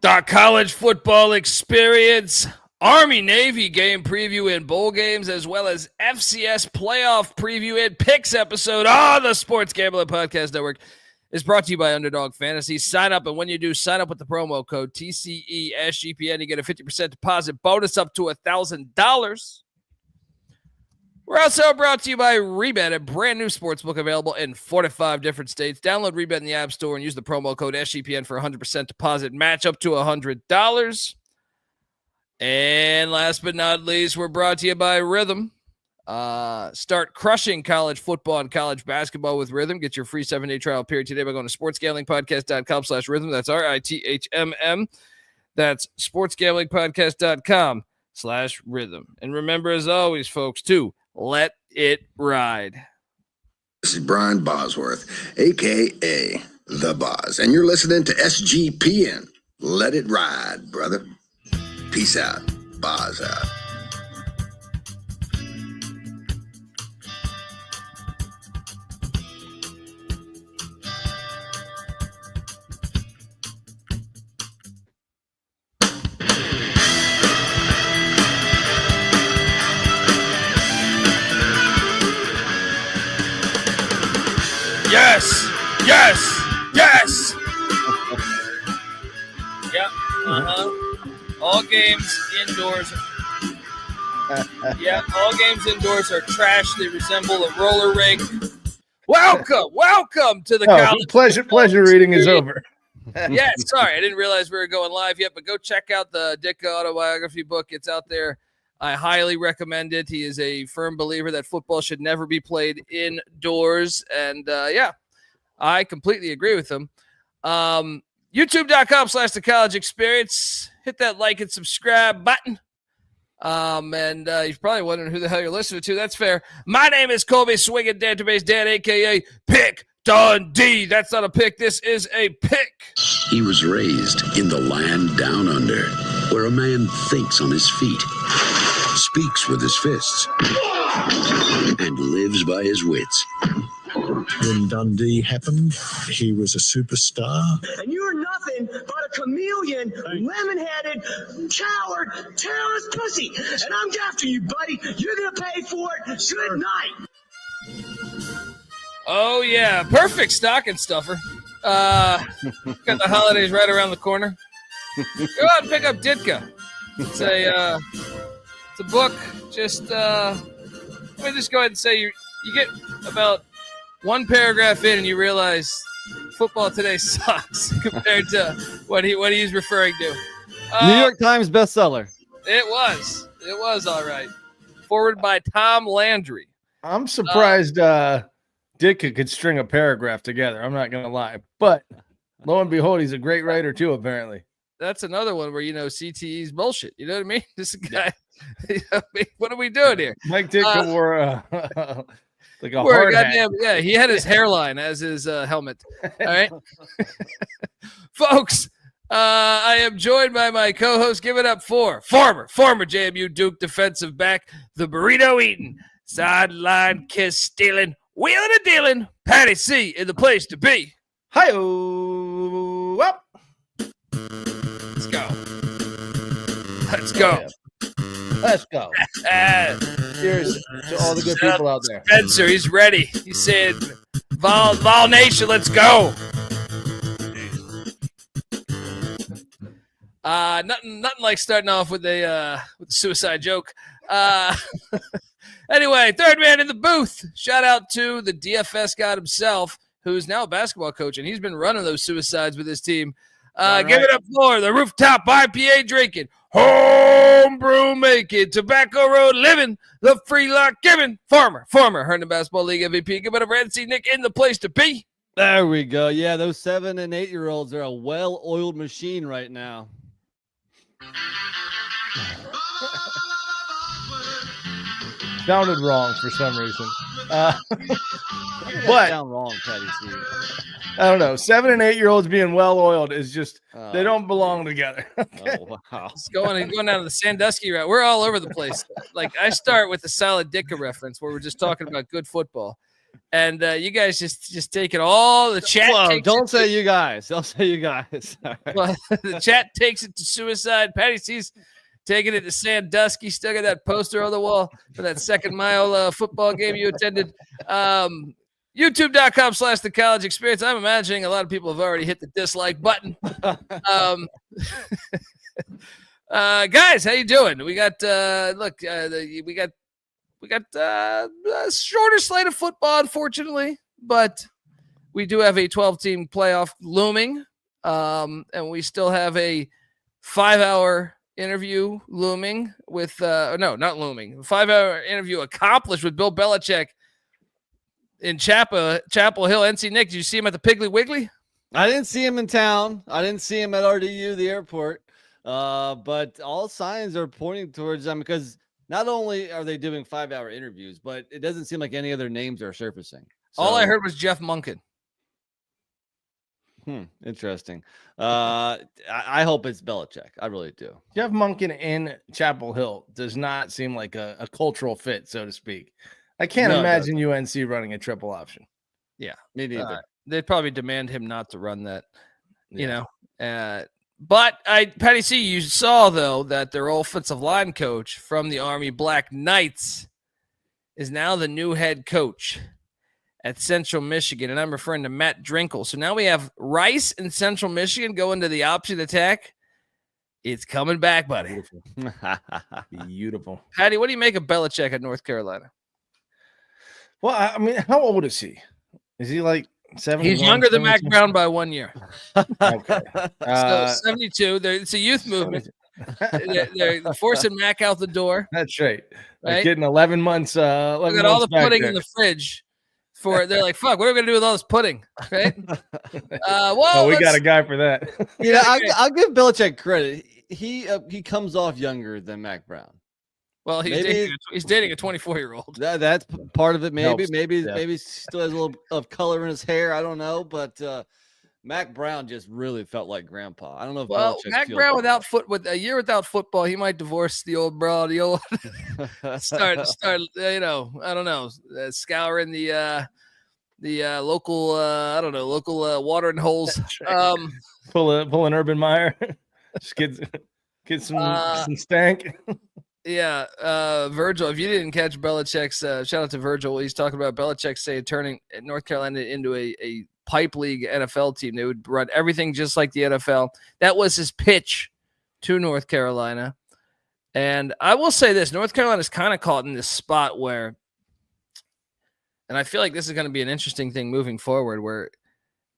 The college football experience, Army Navy game preview and bowl games, as well as FCS Playoff Preview and Picks episode on the Sports Gambling Podcast Network is brought to you by Underdog Fantasy. Sign up, and when you do, sign up with the promo code TCESGPN. You get a 50% deposit bonus up to $1,000. We're also brought to you by Rebet, a brand new sportsbook available in 45 different states. Download Rebet in the App Store and use the promo code SGPN for 100% deposit match up to $100. And last but not least, we're brought to you by Rhythm. Start crushing college football and college basketball with Rhythm. Get your free 7-day trial period today by going to sportsgamblingpodcast.com/rhythm. That's RITHMM. That's sportsgamblingpodcast.com/rhythm. And remember, as always, folks, to let it ride. This is Brian Bosworth, a.k.a. The Boz, and you're listening to SGPN. Let it ride, brother. Peace out. Boz out. Yes, yes, yes. Yep. All games indoors. All games indoors are trash. They resemble a roller rink. Welcome to the college. Pleasure reading is over. Yeah, sorry, I didn't realize we were going live yet, but go check out the Ditka autobiography book. It's out there. I highly recommend it. He is a firm believer that football should never be played indoors. And I completely agree with him. YouTube.com/The College Experience. Hit that like and subscribe button. And you're probably wondering who the hell you're listening to. That's fair. My name is Colby Swinging Database Dan, a.k.a. Pick Dundee. That's not a pick. This is a pick. He was raised in the land down under, where a man thinks on his feet, speaks with his fists, and lives by his wits. When Dundee happened, he was a superstar. And you're nothing but a chameleon, lemon-headed, coward, terrorist pussy. And I'm after you, buddy. You're going to pay for it. Good night. Oh, yeah. Perfect stocking stuffer. Got the holidays right around the corner. Go out and pick up Ditka. It's a book. Just let me just go ahead and say you get about one paragraph in and you realize football today sucks compared to what he's referring to. New York Times bestseller. It was all right. Forward by Tom Landry. I'm surprised Ditka could string a paragraph together. I'm not going to lie. But lo and behold, he's a great writer too, apparently. That's another one where, CTE's bullshit. You know what I mean? This guy, what are we doing here? Mike Ditka wore like a hard hat. Yeah, he had his hairline as his helmet. All right. Folks, I am joined by my co-host. Give it up for former JMU Duke defensive back, the burrito eating, sideline kiss stealing, wheeling and dealing, Patty C in the place to be. Hi-oh. Well. Let's go. Let's go. Cheers to all the good people out there. Spencer, he's ready. He said, Vol Nation, let's go. Nothing like starting off with a suicide joke. Anyway, third man in the booth. Shout out to the DFS god himself, who's now a basketball coach, and he's been running those suicides with his team. Give it up for the rooftop IPA drinking, homebrew making, tobacco road living, the free lock giving, former Herndon Basketball League MVP. Give it up, Red Sea Nick in the place to be. There we go. Yeah, those 7- and 8-year-olds are a well-oiled machine right now. Sounded wrong for some reason. But sound wrong, Patty C. I don't know. 7- and 8-year-olds being well-oiled is just they don't belong together. Okay? Oh, wow. It's going down to the Sandusky route. We're all over the place. Like, I start with a solid Ditka reference where we're just talking about good football. And you guys just taking all the chat. Whoa, don't say you guys. Don't say you guys. Well, the chat takes it to suicide. Patty C's taking it to Sandusky. Still got that poster on the wall for that second mile football game you attended. YouTube.com/The College Experience. I'm imagining a lot of people have already hit the dislike button. Guys, how you doing? We got we got a shorter slate of football, unfortunately, but we do have a 12-team playoff looming, and we still have a 5-hour interview looming with no, not looming, 5-hour interview accomplished with Bill Belichick in Chapel Hill. NC Nick, did you see him at the Piggly Wiggly? I didn't see him in town. I didn't see him at RDU, the airport. But all signs are pointing towards them because not only are they doing 5-hour interviews, but it doesn't seem like any other names are surfacing. So, all I heard was Jeff Monken. Interesting. I hope it's Belichick. I really do. Jeff Monken in Chapel Hill does not seem like a cultural fit, so to speak. I can't imagine UNC running a triple option. Yeah, me neither. They'd probably demand him not to run that, you know. But Patty C, you saw though that their offensive line coach from the Army Black Knights is now the new head coach at Central Michigan, and I'm referring to Matt Drinkle. So now we have Rice and Central Michigan go into the option attack. It's coming back, buddy. Beautiful. Patty, what do you make of Belichick at North Carolina? Well, I mean, how old is he? Is he like 70? He's younger than Mac Brown by 1 year. Okay. So 72. It's a youth movement. They're forcing Mac out the door. That's right. They're Right? getting 11 months. Look at all the pudding in the fridge. They're like, fuck, what are we gonna do with all this pudding? Right? Well, we got a guy for that. I'll give Belichick credit. He comes off younger than Mac Brown. Well, he's dating a 24-year-old. That's part of it. Maybe Helps. maybe Yeah. maybe he still has a little of color in his hair. I don't know, but Mac Brown just really felt like grandpa. I don't know if Belichick Mac feels Brown like with a year without football, he might divorce the old broad. He'll start. You know, I don't know, scouring the local local watering holes. Pull an Urban Meyer. Just get some stank. Yeah, Virgil, if you didn't catch Belichick's, shout out to Virgil. He's talking about Belichick turning North Carolina into a pipe league NFL team. They would run everything just like the NFL. That was his pitch to North Carolina. And I will say this, North Carolina's kind of caught in this spot where, and I feel like this is going to be an interesting thing moving forward, where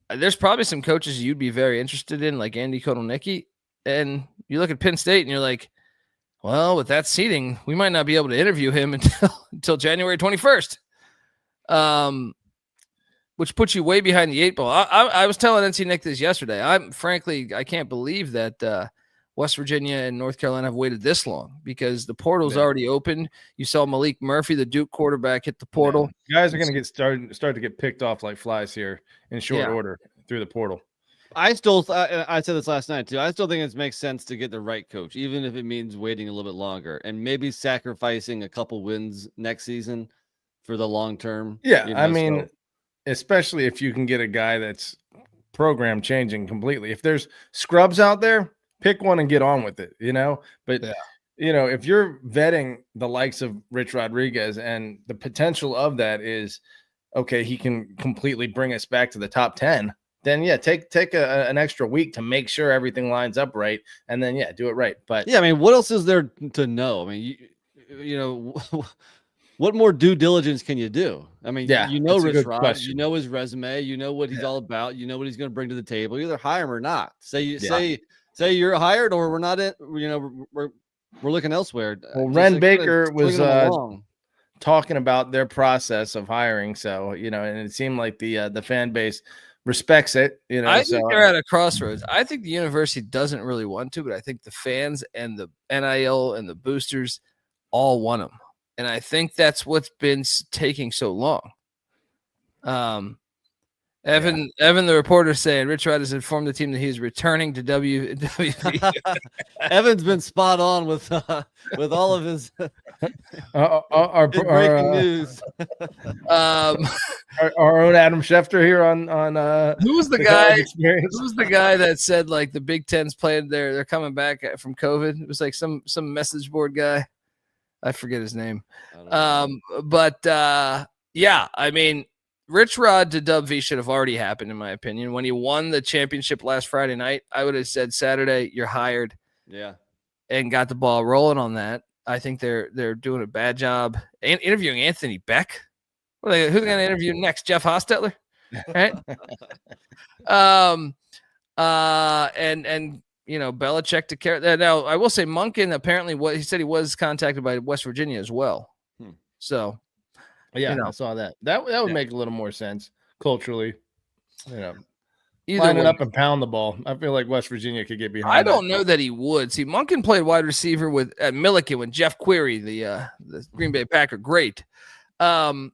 there's probably some coaches you'd be very interested in, like Andy Kotelnicki. And you look at Penn State and you're like, well, with that seating, we might not be able to interview him until January 21st, which puts you way behind the 8 ball. I was telling NC Nick this yesterday. I can't believe that West Virginia and North Carolina have waited this long because the portal's already open. You saw Malik Murphy, the Duke quarterback, hit the portal. Yeah. Guys are going to start to get picked off like flies here in short order through the portal. I said this last night too. I still think it makes sense to get the right coach, even if it means waiting a little bit longer and maybe sacrificing a couple wins next season for the long term. Yeah, I mean, especially if you can get a guy that's program changing completely. If there's scrubs out there, pick one and get on with it, you know? But, you know, if you're vetting the likes of Rich Rodriguez and the potential of that is, okay, he can completely bring us back to the top 10, then take an extra week to make sure everything lines up right, and then do it right. But I mean, what else is there to know? I mean, you know, what more due diligence can you do? I mean, you know Rich Rod, you know his resume, you know what he's all about, you know what he's going to bring to the table. You either hire him or not. Say you're hired, or we're not. We're looking elsewhere. Well, Ren Baker was talking about their process of hiring, so and it seemed like the fan base respects it. I think they're at a crossroads. I think the university doesn't really want to, but I think the fans and the NIL and the boosters all want them. And I think that's what's been taking so long. And Evan, the reporter, saying Rich Rod has informed the team that he's returning to WV. Evan's been spot on with all of his breaking news. Our own Adam Schefter here on who was the guy? Who was the guy that said like the Big Ten's playing they're coming back from COVID? It was like some message board guy. I forget his name. Yeah, I mean, Rich Rod to Dub V should have already happened, in my opinion. When he won the championship last Friday night, I would have said Saturday, you're hired. Yeah. And got the ball rolling on that. I think they're doing a bad job interviewing Anthony Beck. Who's they going to interview next? Jeff Hostetler? Right? And Belichick to carry that. Now, I will say Monken apparently he said he was contacted by West Virginia as well. So, yeah, I saw that. That would make a little more sense culturally. Line it up and pound the ball. I feel like West Virginia could get behind. I don't know that he would. See, Monken played wide receiver at Milliken with Jeff Query, the Green Bay Packer. Great. I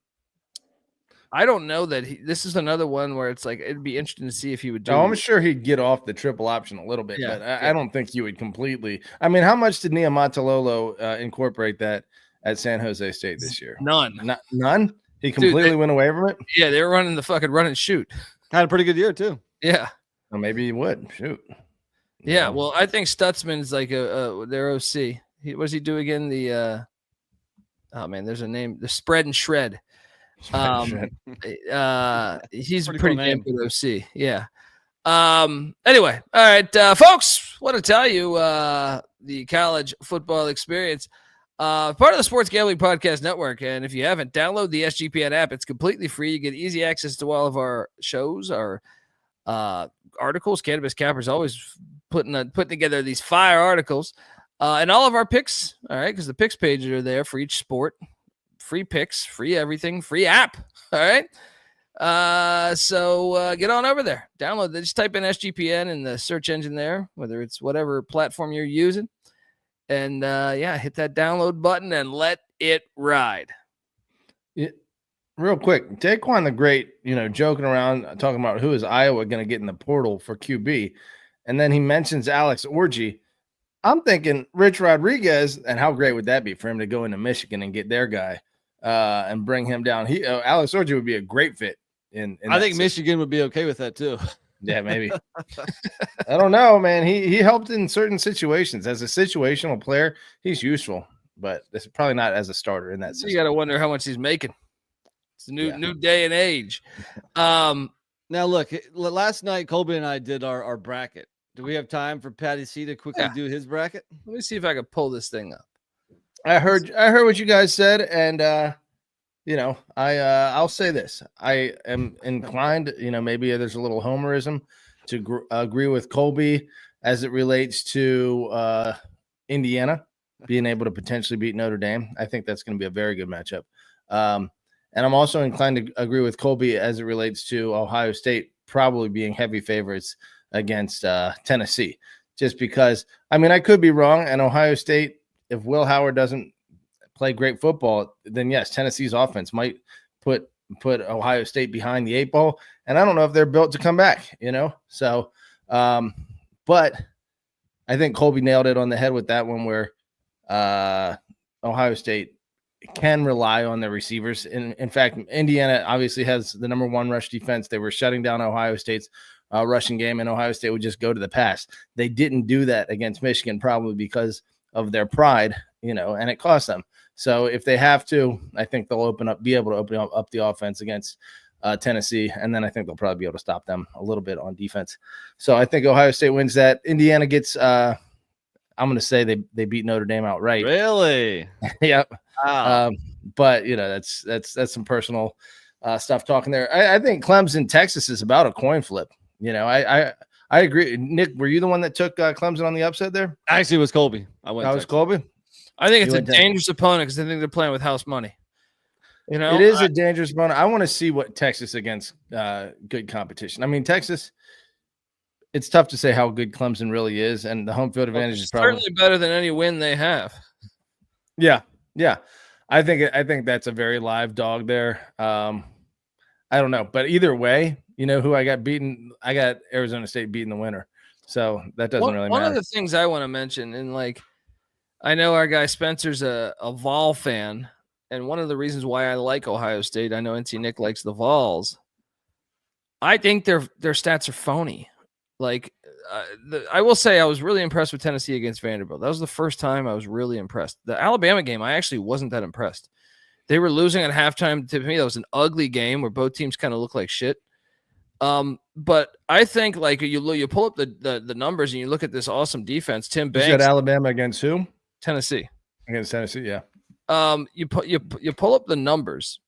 don't know that this is another one where it's like it'd be interesting to see if he would do. No, I'm sure he'd get off the triple option a little bit, but I don't think he would completely. I mean, how much did Niumatalolo incorporate that at San Jose State this year? None. None? He completely went away from it? Yeah, they were running the fucking run and shoot. Had a pretty good year, too. Yeah. Well, maybe he would. Shoot. Yeah, well, I think Stutzman's like their OC. What does he do again? There's a name. The spread and shred. He's a pretty damn good OC. Yeah. Anyway, all right, folks, want to tell you the college football experience, part of the Sports Gambling Podcast Network. And if you haven't, download the SGPN app. It's completely free. You get easy access to all of our shows, our articles. Cannabis Capper's always putting together these fire articles, and all of our picks. All right, because the picks pages are there for each sport. Free picks, free everything, free app. All right. So get on over there. Download. Just type in SGPN in the search engine there, whether it's whatever platform you're using. And hit that download button and let it ride. Real quick, Daquan the Great, joking around, talking about who is Iowa going to get in the portal for QB. And then he mentions Alex Orji. I'm thinking Rich Rodriguez, and how great would that be for him to go into Michigan and get their guy and bring him down? Alex Orji would be a great fit. I think Michigan would be okay with that too. Yeah, maybe. I don't know, man. He helped in certain situations. As a situational player, he's useful, but it's probably not as a starter in that system. You got to wonder how much he's making. It's a new day and age. Now, look, last night, Colby and I did our bracket. Do we have time for Patty C to quickly do his bracket? Let me see if I can pull this thing up. I heard what you guys said, and I'll say this. I am inclined, maybe there's a little homerism to agree with Colby as it relates to Indiana being able to potentially beat Notre Dame. I think that's going to be a very good matchup. And I'm also inclined to agree with Colby as it relates to Ohio State probably being heavy favorites against Tennessee, just because, I could be wrong. And Ohio State, if Will Howard doesn't play great football, then yes, Tennessee's offense might put Ohio State behind the eight ball. And I don't know if they're built to come back, So, but I think Colby nailed it on the head with that one where Ohio State can rely on their receivers. In fact, Indiana obviously has the number one rush defense. They were shutting down Ohio State's rushing game, and Ohio State would just go to the pass. They didn't do that against Michigan, probably because of their pride, and it cost them. So if they have to, I think they'll be able to open up the offense against Tennessee, and then I think they'll probably be able to stop them a little bit on defense. So I think Ohio State wins that. Indiana gets I'm going to say they beat Notre Dame outright. Really? Yep. Wow. But that's some personal stuff talking there. I think Clemson, Texas is about a coin flip. I agree. Nick, were you the one that took Clemson on the upset there? Actually, it was Colby. I was Colby. I think it's a dangerous opponent because I think they're playing with house money. It is a dangerous opponent. I want to see what Texas against good competition. Texas. It's tough to say how good Clemson really is, and the home field advantage is probably certainly better than any win they have. Yeah. I think that's a very live dog there. I I don't know. But either way, you know who I got beaten? I got Arizona State beating the winner. So that doesn't really matter. One of the things I want to mention, and like, I know our guy Spencer's a Vol fan, and one of the reasons why I like Ohio State, I know NC Nick likes the Vols. I think their stats are phony. Like, I will say I was really impressed with Tennessee against Vanderbilt. That was the first time I was really impressed. The Alabama game, I actually wasn't that impressed. They were losing at halftime. To me, that was an ugly game where both teams kind of looked like shit. But I think like you pull up the numbers and you look at this awesome defense. Tim Banks. You said Alabama against who? Tennessee. Against Tennessee, yeah. You pull up the numbers.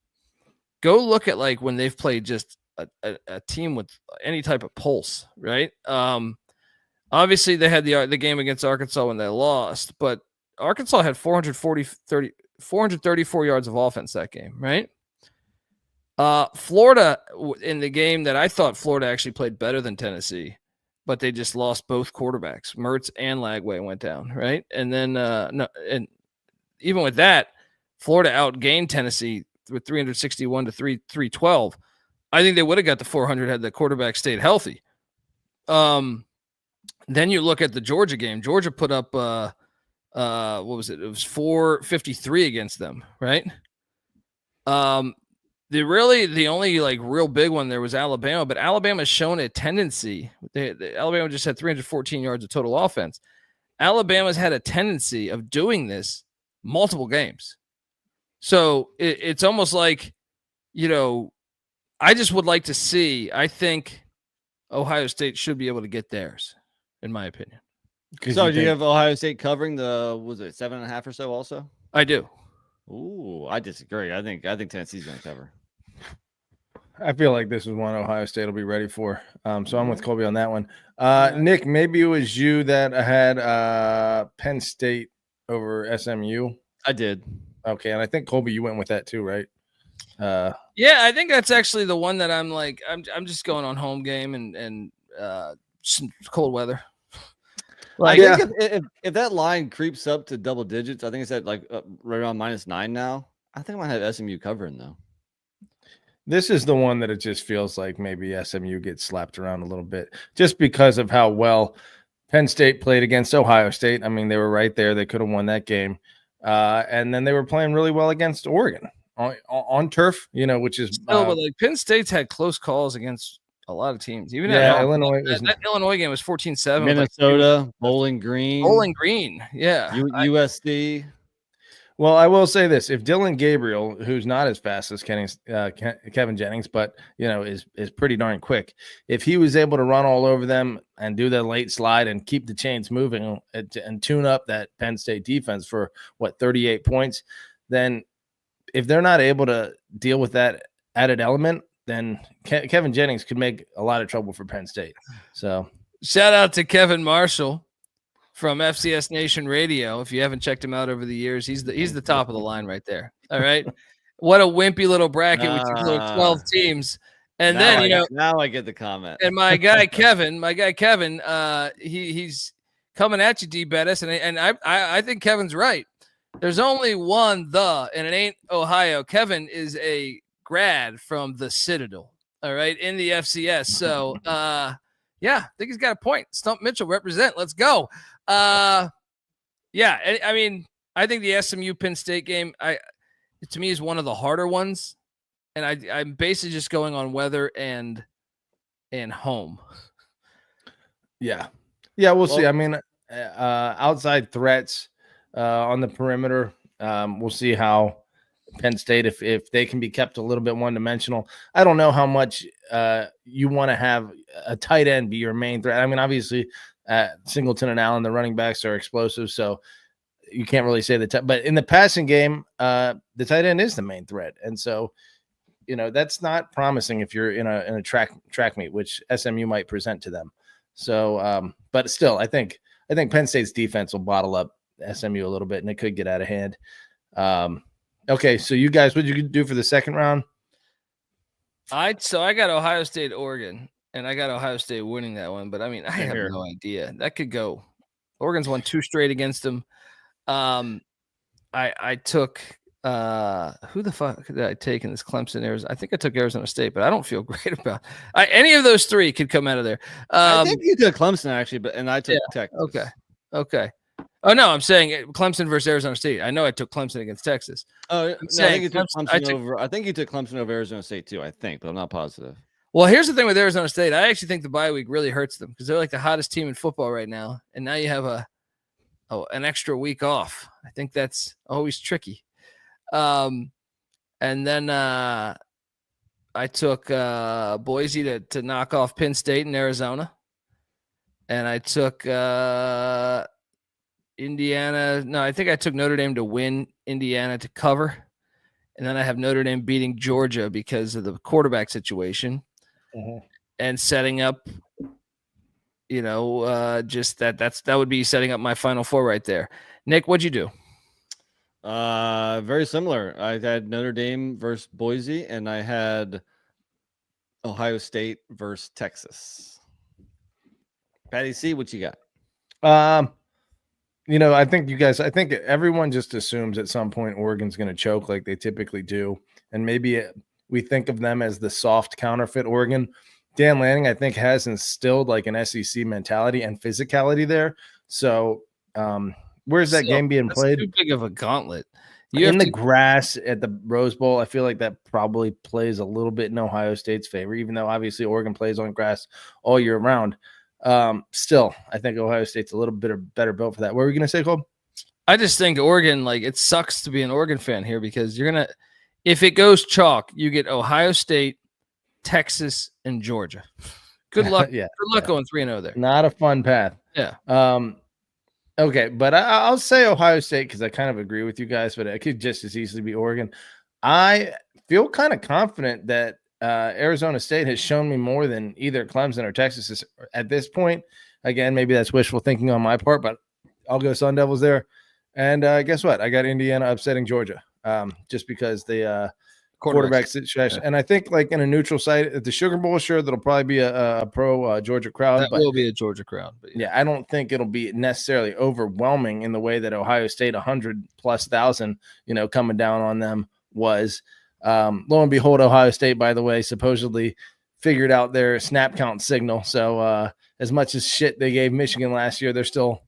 Go look at like when they've played just a team with any type of pulse, right? Obviously they had the game against Arkansas when they lost, but Arkansas had 434 yards of offense that game, right? Florida, in the game that I thought Florida actually played better than Tennessee, but they just lost both quarterbacks. Mertz and Lagway went down, right? And then and even with that, Florida outgained Tennessee with 361 to 312. I think they would have got the 400 had the quarterback stayed healthy. Then you look at the Georgia game. Georgia put up what was it? It was 453 against them, right? The only like real big one there was Alabama, but Alabama's shown a tendency. Alabama just had 314 yards of total offense. Alabama's had a tendency of doing this multiple games. So it's almost like, you know, I just would like to see. I think Ohio State should be able to get theirs, in my opinion. So do you have Ohio State covering the 7.5 or so also? I do. Ooh, I disagree. I think Tennessee's going to cover. I feel like this is one Ohio State will be ready for. So I'm with Colby on that one. Nick, maybe it was you that had Penn State over SMU. I did. Okay, and I think Colby, you went with that too, right? Yeah, I think that's actually the one that I'm like, I'm just going on home game and cold weather. Like, I think if that line creeps up to double digits, I think it's at like right around -9 now. I think I might have SMU covering though. This is the one that it just feels like maybe SMU gets slapped around a little bit just because of how well Penn State played against Ohio State. I mean, they were right there. They could have won that game. And then they were playing really well against Oregon on turf, you know, which is but like Penn State's had close calls against a lot of teams. Even Illinois. That Illinois game was 14-7. Minnesota, like, Bowling Green. Yeah. USC. Well, I will say this: if Dylan Gabriel, who's not as fast as Kevin Jennings, but you know is pretty darn quick, if he was able to run all over them and do the late slide and keep the chains moving and tune up that Penn State defense for 38 points, then if they're not able to deal with that added element, then Kevin Jennings could make a lot of trouble for Penn State. So shout out to Kevin Marshall from FCS Nation Radio. If you haven't checked him out over the years, he's the top of the line right there. All right. What a wimpy little bracket with 12 teams. And then, now I get the comment. And my guy, Kevin, he's coming at you, D. Bettis. And I think Kevin's right. There's only one and it ain't Ohio. Kevin is a grad from the Citadel. All right. In the FCS. So, yeah, I think he's got a point. Stump Mitchell represent. Let's go. Yeah, I mean, I think the SMU Penn State game, to me, is one of the harder ones, and I'm basically just going on weather and home. Yeah, we'll see. I mean, outside threats on the perimeter, we'll see how Penn State if they can be kept a little bit one-dimensional. I don't know how much you want to have a tight end be your main threat. I mean, obviously. Singleton and Allen, the running backs, are explosive, so you can't really say but in the passing game, the tight end is the main threat, and so you know that's not promising if you're in a track meet, which SMU might present to them. So, but still, I think Penn State's defense will bottle up SMU a little bit, and it could get out of hand. Okay, so you guys, what did you do for the second round? I got Ohio State, Oregon. And I got Ohio State winning that one, but I mean, I have no idea. That could go. Oregon's won 2 straight against them. I took Who the fuck did I take in this Clemson, Arizona? I think I took Arizona State, but I don't feel great about any of those three could come out of there. I think you took Clemson actually, and I took Texas. Okay. Oh no, I'm saying Clemson versus Arizona State. I know I took Clemson against Texas. Oh, no, I think you took Clemson over. I think you took Clemson over Arizona State too. I think, but I'm not positive. Well, here's the thing with Arizona State. I actually think the bye week really hurts them because they're like the hottest team in football right now, and now you have an extra week off. I think that's always tricky. And then I took Boise to knock off Penn State in Arizona, and I took Indiana. No, I think I took Notre Dame to win, Indiana to cover, and then I have Notre Dame beating Georgia because of the quarterback situation and setting up. Just that would be setting up my Final Four right there. Nick, what'd you do? Very similar. I had Notre Dame versus Boise, and I had Ohio State versus Texas. Patty C, what you got? I think everyone just assumes at some point Oregon's going to choke like they typically do. And maybe we think of them as the soft counterfeit Oregon. Dan Lanning, I think, has instilled like an SEC mentality and physicality there. So where's that game being played? Too big of a gauntlet. In the grass at the Rose Bowl, I feel like that probably plays a little bit in Ohio State's favor, even though obviously Oregon plays on grass all year round. Still, I think Ohio State's a little bit better built for that. What were we going to say, Cole? I just think Oregon, like, it sucks to be an Oregon fan here because if it goes chalk, you get Ohio State, Texas, and Georgia. Good luck. Good luck going 3-0 there. Not a fun path. Yeah. Okay, but I'll say Ohio State because I kind of agree with you guys, but it could just as easily be Oregon. I feel kind of confident that Arizona State has shown me more than either Clemson or Texas at this point. Again, maybe that's wishful thinking on my part, but I'll go Sun Devils there. And guess what? I got Indiana upsetting Georgia just because the quarterback situation. And I think like in a neutral site at the Sugar Bowl, sure, that'll probably be a pro Georgia crowd. That will be a Georgia crowd. But yeah, I don't think it'll be necessarily overwhelming in the way that Ohio State 100,000+, coming down on them was. Lo and behold, Ohio State, by the way, supposedly figured out their snap count signal. So as much as shit they gave Michigan last year, they're still,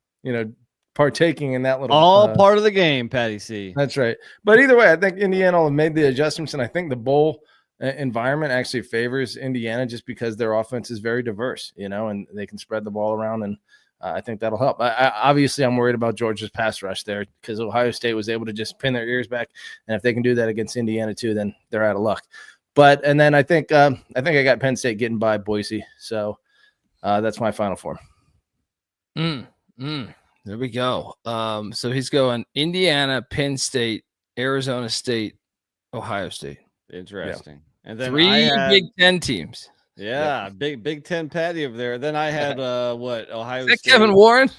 partaking in that little part of the game, Patty C. That's right. But either way, I think Indiana have made the adjustments, and I think the bowl environment actually favors Indiana just because their offense is very diverse, and they can spread the ball around, and I think that'll help. Obviously, I'm worried about Georgia's pass rush there because Ohio State was able to just pin their ears back, and if they can do that against Indiana too, then they're out of luck. And then I think I got Penn State getting by Boise, so that's my Final Four. There we go. So he's going Indiana, Penn State, Arizona State, Ohio State. Interesting. Yeah. And then three Big Ten teams. Yeah, Big Ten Patty over there. Then I had Ohio State. Kevin Warren?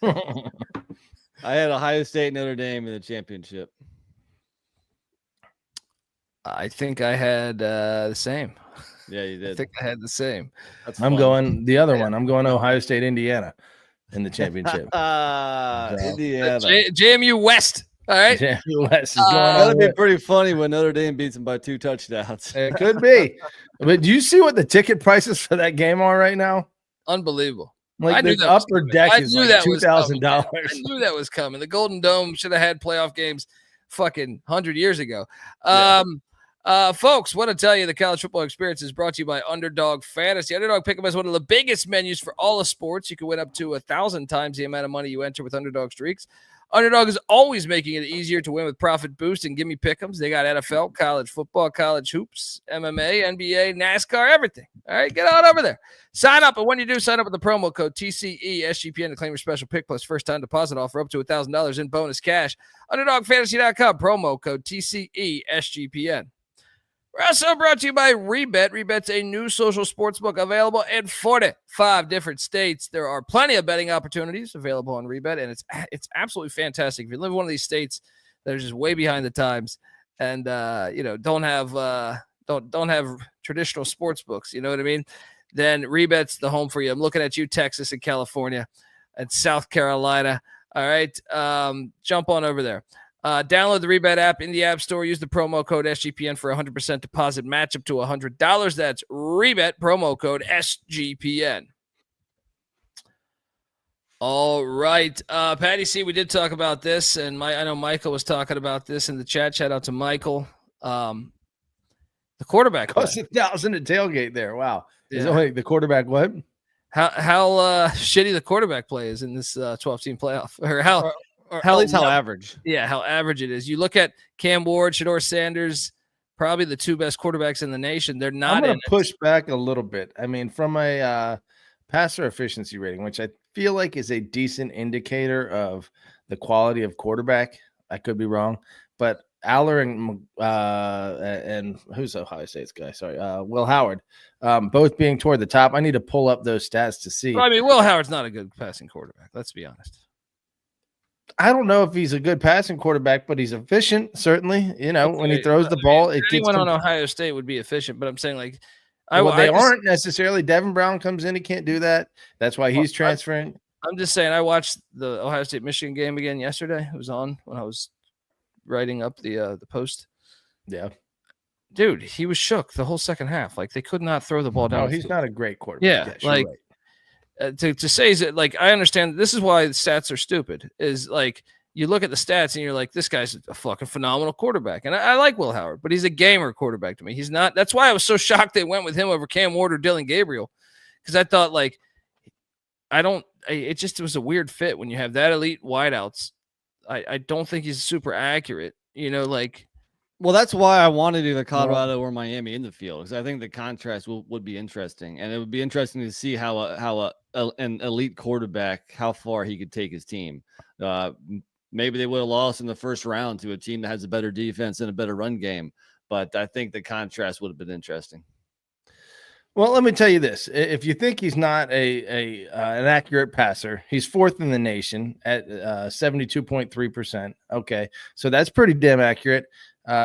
I had Ohio State, Notre Dame in the championship. I think I had the same. Yeah, you did. I think I had the same. I'm going the other one. I'm going Ohio State, Indiana in the championship. Indiana. JMU West. All right. JMU West is going that would be pretty funny when Notre Dame beats them by 2 touchdowns. It could be. But do you see what the ticket prices for that game are right now? Unbelievable. Like the upper deck is like $2,000. I knew that was coming. The Golden Dome should have had playoff games fucking 100 years ago. Folks, want to tell you the college football experience is brought to you by Underdog Fantasy. Underdog Pick'em is one of the biggest menus for all the sports. You can win up to 1,000 times the amount of money you enter with Underdog Streaks. Underdog is always making it easier to win with Profit Boost and Gimme Pick'ems. They got NFL, college football, college hoops, MMA, NBA, NASCAR, everything. All right, get on over there. Sign up, and when you do, sign up with the promo code TCESGPN to claim your special pick plus first-time deposit offer up to $1,000 in bonus cash. UnderdogFantasy.com, promo code TCESGPN. We're also brought to you by Rebet. Rebet's a new social sportsbook available in 45 different states. There are plenty of betting opportunities available on Rebet, and it's absolutely fantastic. If you live in one of these states that are just way behind the times and don't have traditional sports books, you know what I mean? Then Rebet's the home for you. I'm looking at you, Texas and California and South Carolina. All right, jump on over there. Download the Rebet app in the App Store. Use the promo code SGPN for 100% deposit match up to $100. That's Rebet, promo code SGPN. All right. Patty C, we did talk about this, and I know Michael was talking about this in the chat. Shout out to Michael. The quarterback cost 1,000 at tailgate there. Wow. Yeah. Is the quarterback what? How shitty the quarterback play is in this 12-team playoff, or at least how average. Yeah, how average it is. You look at Cam Ward, Shedeur Sanders, probably the two best quarterbacks in the nation. They're not. I'm going to push back a little bit. I mean, from a passer efficiency rating, which I feel like is a decent indicator of the quality of quarterback. I could be wrong, but Aller and who's Ohio State's guy? Sorry, Will Howard, both being toward the top. I need to pull up those stats to see. Well, I mean, Will Howard's not a good passing quarterback. Let's be honest. I don't know if he's a good passing quarterback, but he's efficient. Certainly, when he throws the ball, it gets. Anyone on Ohio State would be efficient, but I'm saying they aren't necessarily. Devin Brown comes in, he can't do that. That's why he's transferring. I'm just saying. I watched the Ohio State Michigan game again yesterday. It was on when I was writing up the post. Yeah, dude, he was shook the whole second half. Like they could not throw the ball down. No, he's not a great quarterback. Yeah, like. Right. To say is it like I understand this is why the stats are stupid is like you look at the stats and you're like this guy's a fucking phenomenal quarterback and I like Will Howard but he's a gamer quarterback to me. He's not. That's why I was so shocked they went with him over Cam Ward or Dylan Gabriel because I thought like it was a weird fit when you have that elite wideouts. I don't think he's super accurate. Well, that's why I wanted either Colorado or Miami in the field because I think the contrast would be interesting, and it would be interesting to see how an elite quarterback how far he could take his team. Maybe they would have lost in the first round to a team that has a better defense and a better run game, but I think the contrast would have been interesting. Well, let me tell you this: if you think he's not an accurate passer, he's fourth in the nation at 72.3%. Okay, so that's pretty damn accurate.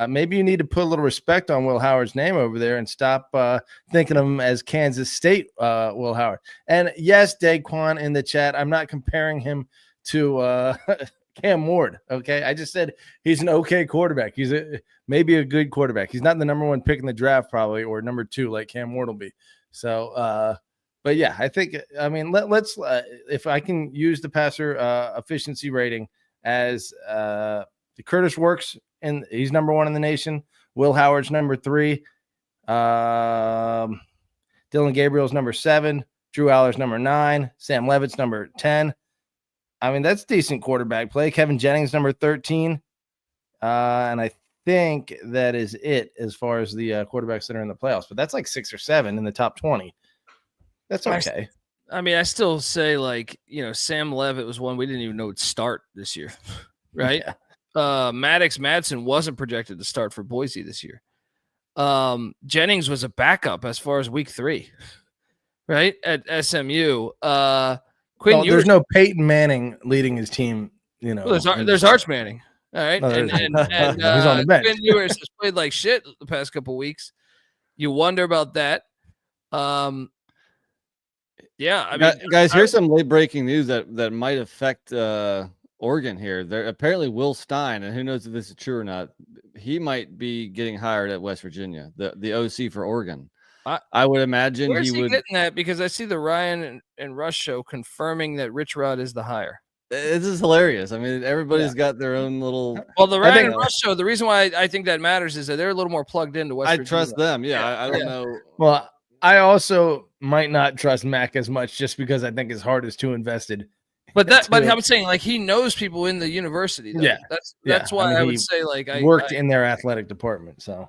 Maybe you need to put a little respect on Will Howard's name over there and stop thinking of him as Kansas State Will Howard. And yes, Daquan in the chat, I'm not comparing him to Cam Ward. Okay, I just said he's an okay quarterback. He's maybe a good quarterback. He's not the number one pick in the draft probably, or number two like Cam Ward will be. So, but yeah, I think let's if I can use the passer efficiency rating as Curtis Works. And he's number one in the nation. Will Howard's number 3. Dylan Gabriel's number 7. Drew Aller's number 9. Sam Levitt's number 10. I mean, that's decent quarterback play. Kevin Jennings, number 13. And I think that is it as far as the quarterbacks that are in the playoffs. But that's like 6 or 7 in the top 20. That's okay. I still say Sam Levitt was one we didn't even know would start this year, right? Yeah. Maddox Madsen wasn't projected to start for Boise this year. Jennings was a backup as far as week 3, right? At SMU. There's no Peyton Manning leading his team, Well, there's Arch Manning. All right. No, and he's on the bench. Quinn Ewers has played like shit the past couple of weeks. You wonder about that. Yeah. Guys, here's some late breaking news that might affect Oregon here. There apparently Will Stein, and who knows if this is true or not, he might be getting hired at West Virginia, the OC for Oregon. I would imagine where's he would getting that because I see the Ryan and Rush show confirming that Rich Rod is the hire. This is hilarious. I mean, everybody's got their own little. Well, the Ryan and Rush show. The reason why I think that matters is that they're a little more plugged into West Virginia. I trust them. Yeah. I don't know. Well, I also might not trust Mac as much just because I think his heart is too invested. But I'm saying he knows people in the university. Though. Yeah, that's why I would say I worked in their athletic department. So,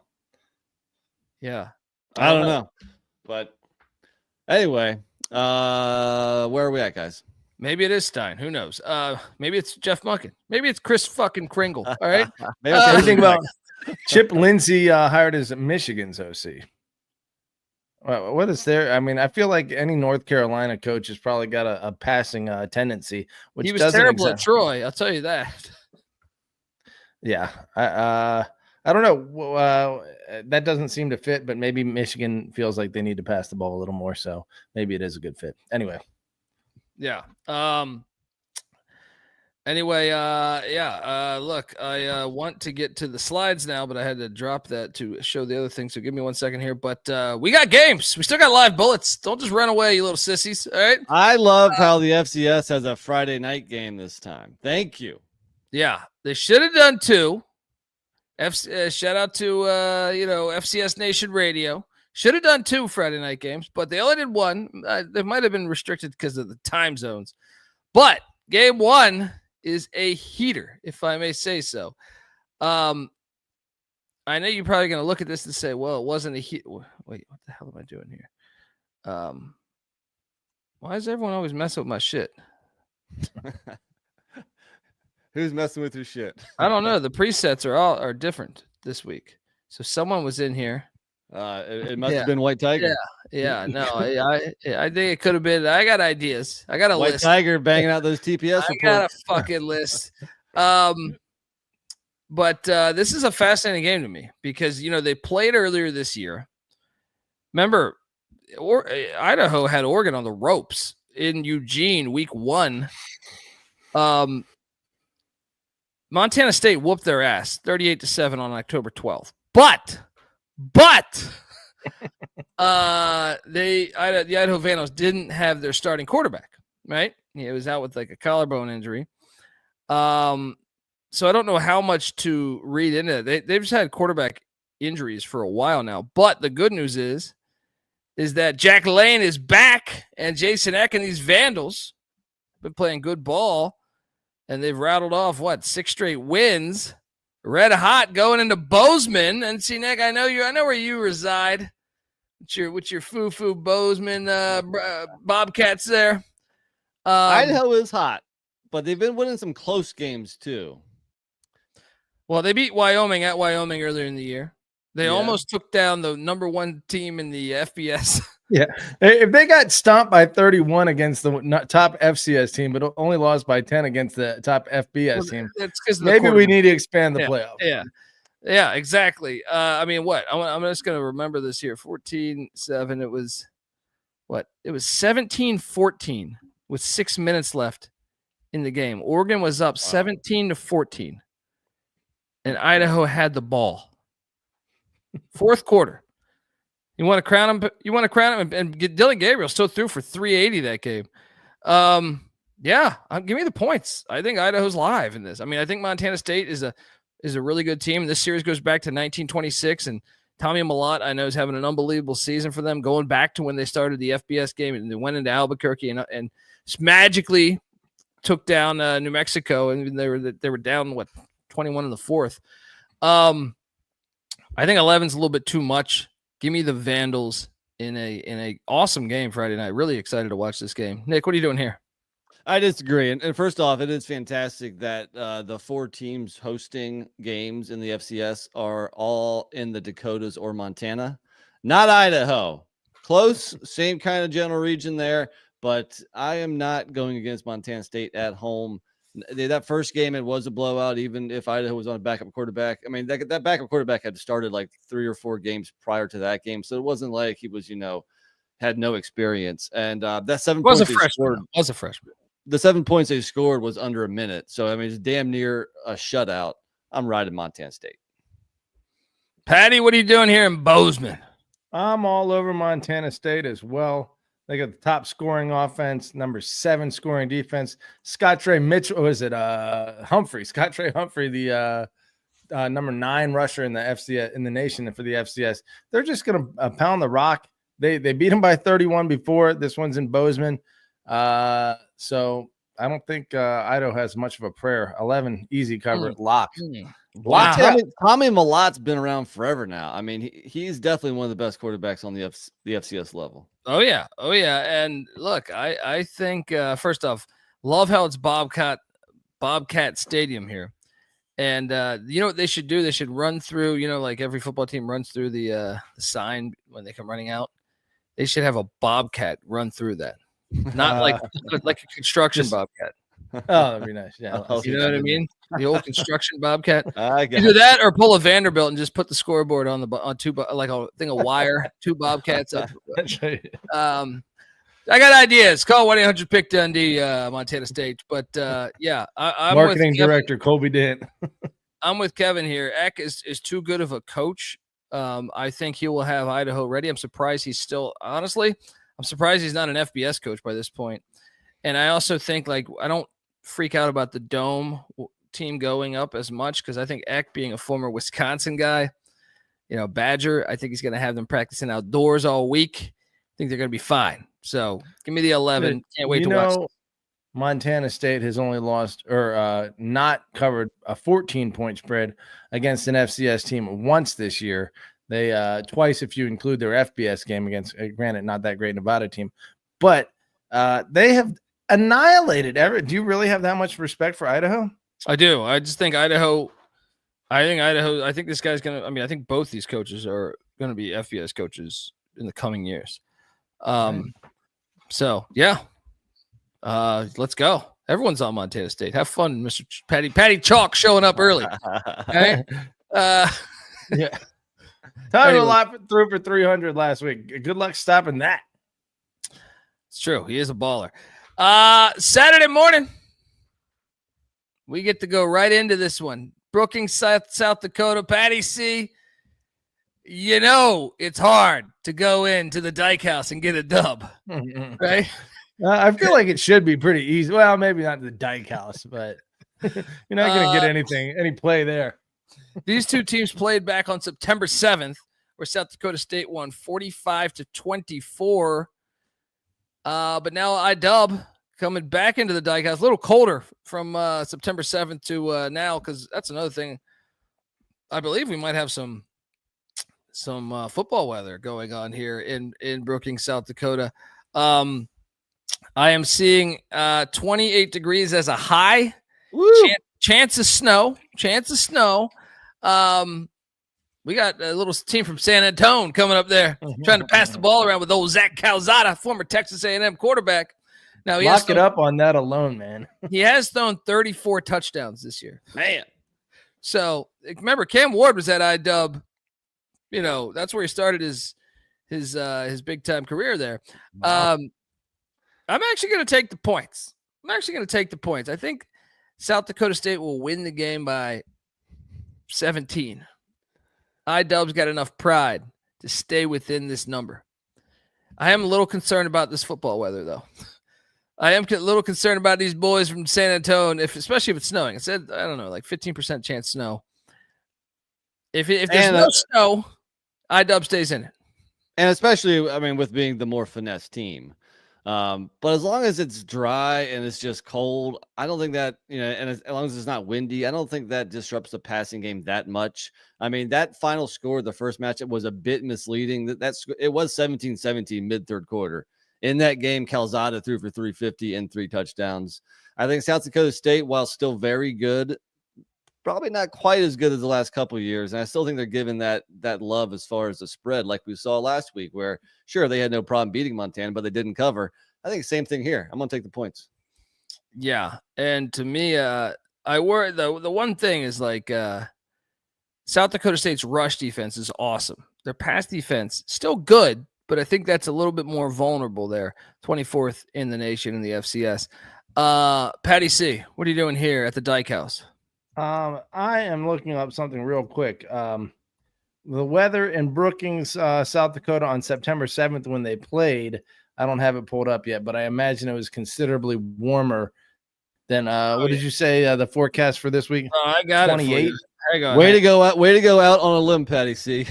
yeah, I don't know. But anyway, where are we at, guys? Maybe it is Stein. Who knows? Maybe it's Jeff Munkin. Maybe it's Chris fucking Kringle. All right. Maybe think about Chip Lindsey hired as Michigan's OC. What is there? I mean, I feel like any North Carolina coach has probably got a passing tendency. Which he was terrible at Troy. I'll tell you that. Yeah, I don't know. That doesn't seem to fit, but maybe Michigan feels like they need to pass the ball a little more, so maybe it is a good fit. Anyway, yeah. Anyway, look, I want to get to the slides now, but I had to drop that to show the other thing. So give me 1 second here. But we got games. We still got live bullets. Don't just run away, you little sissies. All right. I love how the FCS has a Friday night game this time. Thank you. Yeah, they should have done 2. Shout out to FCS Nation Radio. Should have done 2 Friday night games, but they only did 1. They might have been restricted because of the time zones. But game 1 is a heater, if I may say so. I know you're probably going to look at this and say, well, it wasn't a heat. Wait, what the hell am I doing here? Why is everyone always messing with my shit? Who's messing with your shit? I don't know. The presets are different this week. So someone was in here. It must have been White Tiger. Yeah. No, I think it could have been. I got ideas. I got a White list. Tiger banging out those TPS reports. I got a fucking list. But this is a fascinating game to me because they played earlier this year. Remember, Idaho had Oregon on the ropes in Eugene week 1. Montana State whooped their ass 38-7 on October 12th. But the Idaho Vandals didn't have their starting quarterback, right? He was out with like a collarbone injury. So I don't know how much to read into it. They've just had quarterback injuries for a while now. But the good news is that Jack Lane is back and Jason Eck and these Vandals have been playing good ball. And they've rattled off, 6 straight wins. Red hot going into Bozeman. And see, Nick, I know where you reside. With your foo-foo Bozeman Bobcats there. Idaho is hot, but they've been winning some close games too. Well, they beat Wyoming at Wyoming earlier in the year. They almost took down the number 1 team in the FBS. Yeah. If they got stomped by 31 against the top FCS team, but only lost by 10 against the top FBS team, that's because maybe we need to expand the playoff. Yeah, exactly. I mean, what? I'm just going to remember this here. 14-7. It was what? It was 17-14 with 6 minutes left in the game. Oregon was up 17-14, and Idaho had the ball. Fourth quarter. You want to crown him? You want to crown him and get Dylan Gabriel still threw for 380 that game. Give me the points. I think Idaho's live in this. I mean, I think Montana State is a really good team. This series goes back to 1926, and Tommy Mellott, I know, is having an unbelievable season for them, going back to when they started the FBS game and they went into Albuquerque and magically took down New Mexico, and they were down 21 in the fourth. I think 11's a little bit too much. Give me the Vandals in a awesome game Friday night. Really excited to watch this game. Nick, what are you doing here? I disagree. And first off, it is fantastic that the 4 teams hosting games in the FCS are all in the Dakotas or Montana, not Idaho. Close, same kind of general region there, but I am not going against Montana State at home. That first game, it was a blowout, even if Idaho was on a backup quarterback. I mean, that backup quarterback had started like 3 or 4 games prior to that game, so it wasn't like he was, had no experience. And that 7 points was a freshman. The 7 points they scored was under a minute, so I mean, it's damn near a shutout. I'm riding Montana State. Patty, what are you doing here in Bozeman? I'm all over Montana State as well. They got the top scoring offense, number 7 scoring defense. Scott Trey Mitchell, Humphrey? Scott Trey Humphrey, the number 9 rusher in the FCS in the nation for the FCS. They're just going to pound the rock. They beat him by 31 before. This one's in Bozeman, so I don't think Idaho has much of a prayer. 11 easy cover, lock. Wow. Tommy Mellott's been around forever now. I mean, he's definitely one of the best quarterbacks on the FCS level. Oh yeah. And look, I think first off, love how it's Bobcat Stadium here. And you know what they should do? They should run through, like every football team runs through the sign when they come running out. They should have a Bobcat run through that, not like a construction Bobcat. Oh, that'd be nice. Yeah, you know what I mean? The old construction Bobcat. Either that or pull a Vanderbilt and just put the scoreboard on 2 like a thing of wire, 2 Bobcats up. I got ideas. Call 1-800-PICK-DUNDEE, Montana State. But, I'm Marketing Director Colby Dent. I'm with Kevin here. Eck is too good of a coach. I think he will have Idaho ready. I'm surprised he's not an FBS coach by this point. And I also think, I don't freak out about the Dome team going up as much because I think Eck, being a former Wisconsin guy, Badger, I think he's going to have them practicing outdoors all week. I think they're going to be fine. So give me the 11. Can't wait to watch. Montana State has only lost or not covered a 14-point spread against an FCS team once this year. They twice, if you include their FBS game against, granted, not that great Nevada team, but they have annihilated Do you really have that much respect for Idaho? I do. I just think Idaho. I think this guy's gonna. I think both these coaches are going to be FBS coaches in the coming years. So yeah. Let's go. Everyone's on Montana State. Have fun, Mr. Patty Chalk showing up early. Okay? Yeah. Tyler Lopp threw for 300 last week. Good luck stopping that. It's true. He is a baller. Saturday morning, we get to go right into this one. Brookings, South Dakota. Patty C. It's hard to go into the Dyke House and get a dub, right? I feel like it should be pretty easy. Well, maybe not the Dyke House, but you're not going to get any play there. These two teams played back on September 7th, where South Dakota State won 45-24. But now IDub coming back into the Dyke House, a little colder from September 7th to now, because that's another thing. I believe we might have some football weather going on here in Brookings, South Dakota. I am seeing 28 degrees as a high. Chance of snow. We got a little team from San Antonio coming up there trying to pass the ball around with old Zach Calzada, former Texas A&M quarterback. Now lock it up on that alone, man. He has thrown 34 touchdowns this year, man. So remember, Cam Ward was at IDub. That's where he started his big time career there. Wow. I'm actually going to take the points. I think South Dakota State will win the game by 17. IDub's got enough pride to stay within this number. I am a little concerned about this football weather, though. I am a little concerned about these boys from San Antonio, especially if it's snowing. It said, 15% chance snow. If there's no snow, IDub stays in it. And especially, with being the more finesse team. But as long as it's dry and it's just cold, I don't think that, and as long as it's not windy, I don't think that disrupts the passing game that much. That final score, the first match, it was a bit misleading. It was 17-17 mid-third quarter. In that game, Calzada threw for 350 and 3 touchdowns. I think South Dakota State, while still very good, probably not quite as good as the last couple of years. And I still think they're given that love as far as the spread, like we saw last week, where sure, they had no problem beating Montana, but they didn't cover. I think same thing here. I'm going to take the points. Yeah. And to me, I worry the one thing is South Dakota State's rush defense is awesome. Their pass defense still good, but I think that's a little bit more vulnerable there. 24th in the nation in the FCS. Patty C, what are you doing here at the Dyke House? I am looking up something real quick. The weather in Brookings, South Dakota on September 7th when they played, I don't have it pulled up yet, but I imagine it was considerably warmer than what did you say the forecast for this week? I got 28. Way to go out on a limb, Patty C.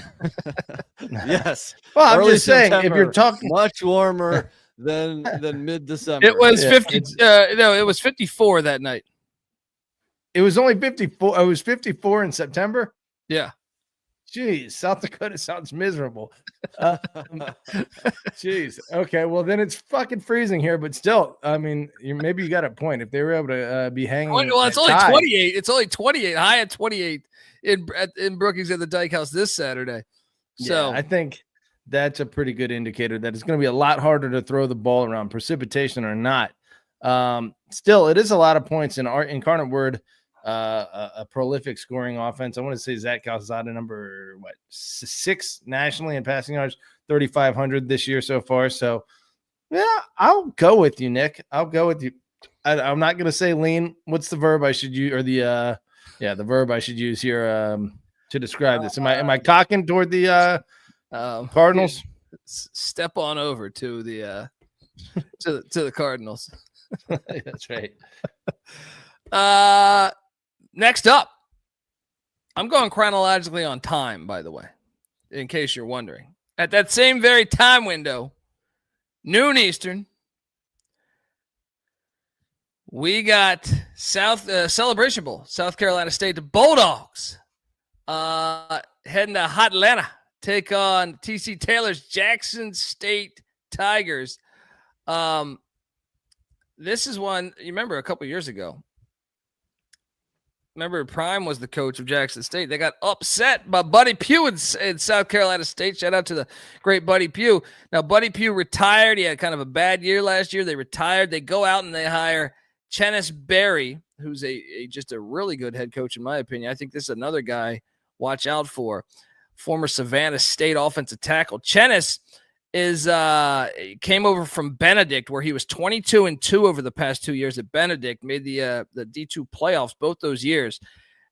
Yes. Well, I'm just saying, if you're talking much warmer than mid-December. It was 50. It was 54 that night. It was only 54. It was 54 in September. Yeah. Jeez, South Dakota sounds miserable. Jeez. Okay, well then it's fucking freezing here, but still, maybe you got a point. If they were able to be hanging. Well, it's only 28. It's only 28. High at 28 in Brookings at the Dyke House this Saturday. So yeah, I think that's a pretty good indicator that it's going to be a lot harder to throw the ball around, precipitation or not. Still, it is a lot of points in our Incarnate Word. A prolific scoring offense. I want to say Zach Calzada, number 6 nationally in passing yards, 3,500 this year so far. So Yeah, I'll go with you, Nick. I'll go with you. I'm not going to say lean. What's the verb I should use, or the verb I should use here to describe this? Am I cocking toward the Cardinals? Step on over to the to the Cardinals. That's right. Next up, I'm going chronologically on time, by the way, in case you're wondering. At that same very time window, noon Eastern, we got Celebration Bowl, South Carolina State, the Bulldogs, heading to Hot Atlanta, take on TC Taylor's Jackson State Tigers. This is one, you remember a couple years ago. Remember, Prime was the coach of Jackson State. They got upset by Buddy Pugh in South Carolina State. Shout out to the great Buddy Pugh. Now, Buddy Pugh retired. He had kind of a bad year last year. They retired. They go out and they hire Chennis Berry, who's just a really good head coach, in my opinion. I think this is another guy watch out for. Former Savannah State offensive tackle. Chennis came over from Benedict, where he was 22-2 over the past 2 years at Benedict, made the D2 playoffs both those years.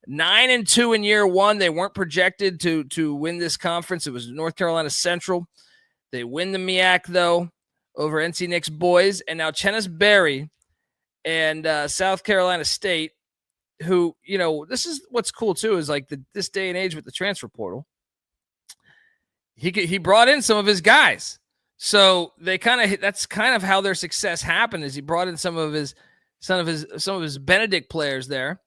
9-2 in year one. They weren't projected to win this conference. It was North Carolina Central. They win the MEAC, though, over NC Nick's boys. And now Chennis Berry and South Carolina State, who, this is what's cool, too, is like this day and age with the transfer portal. He brought in some of his guys. So that's kind of how their success happened, is he brought in some of his Benedict players there.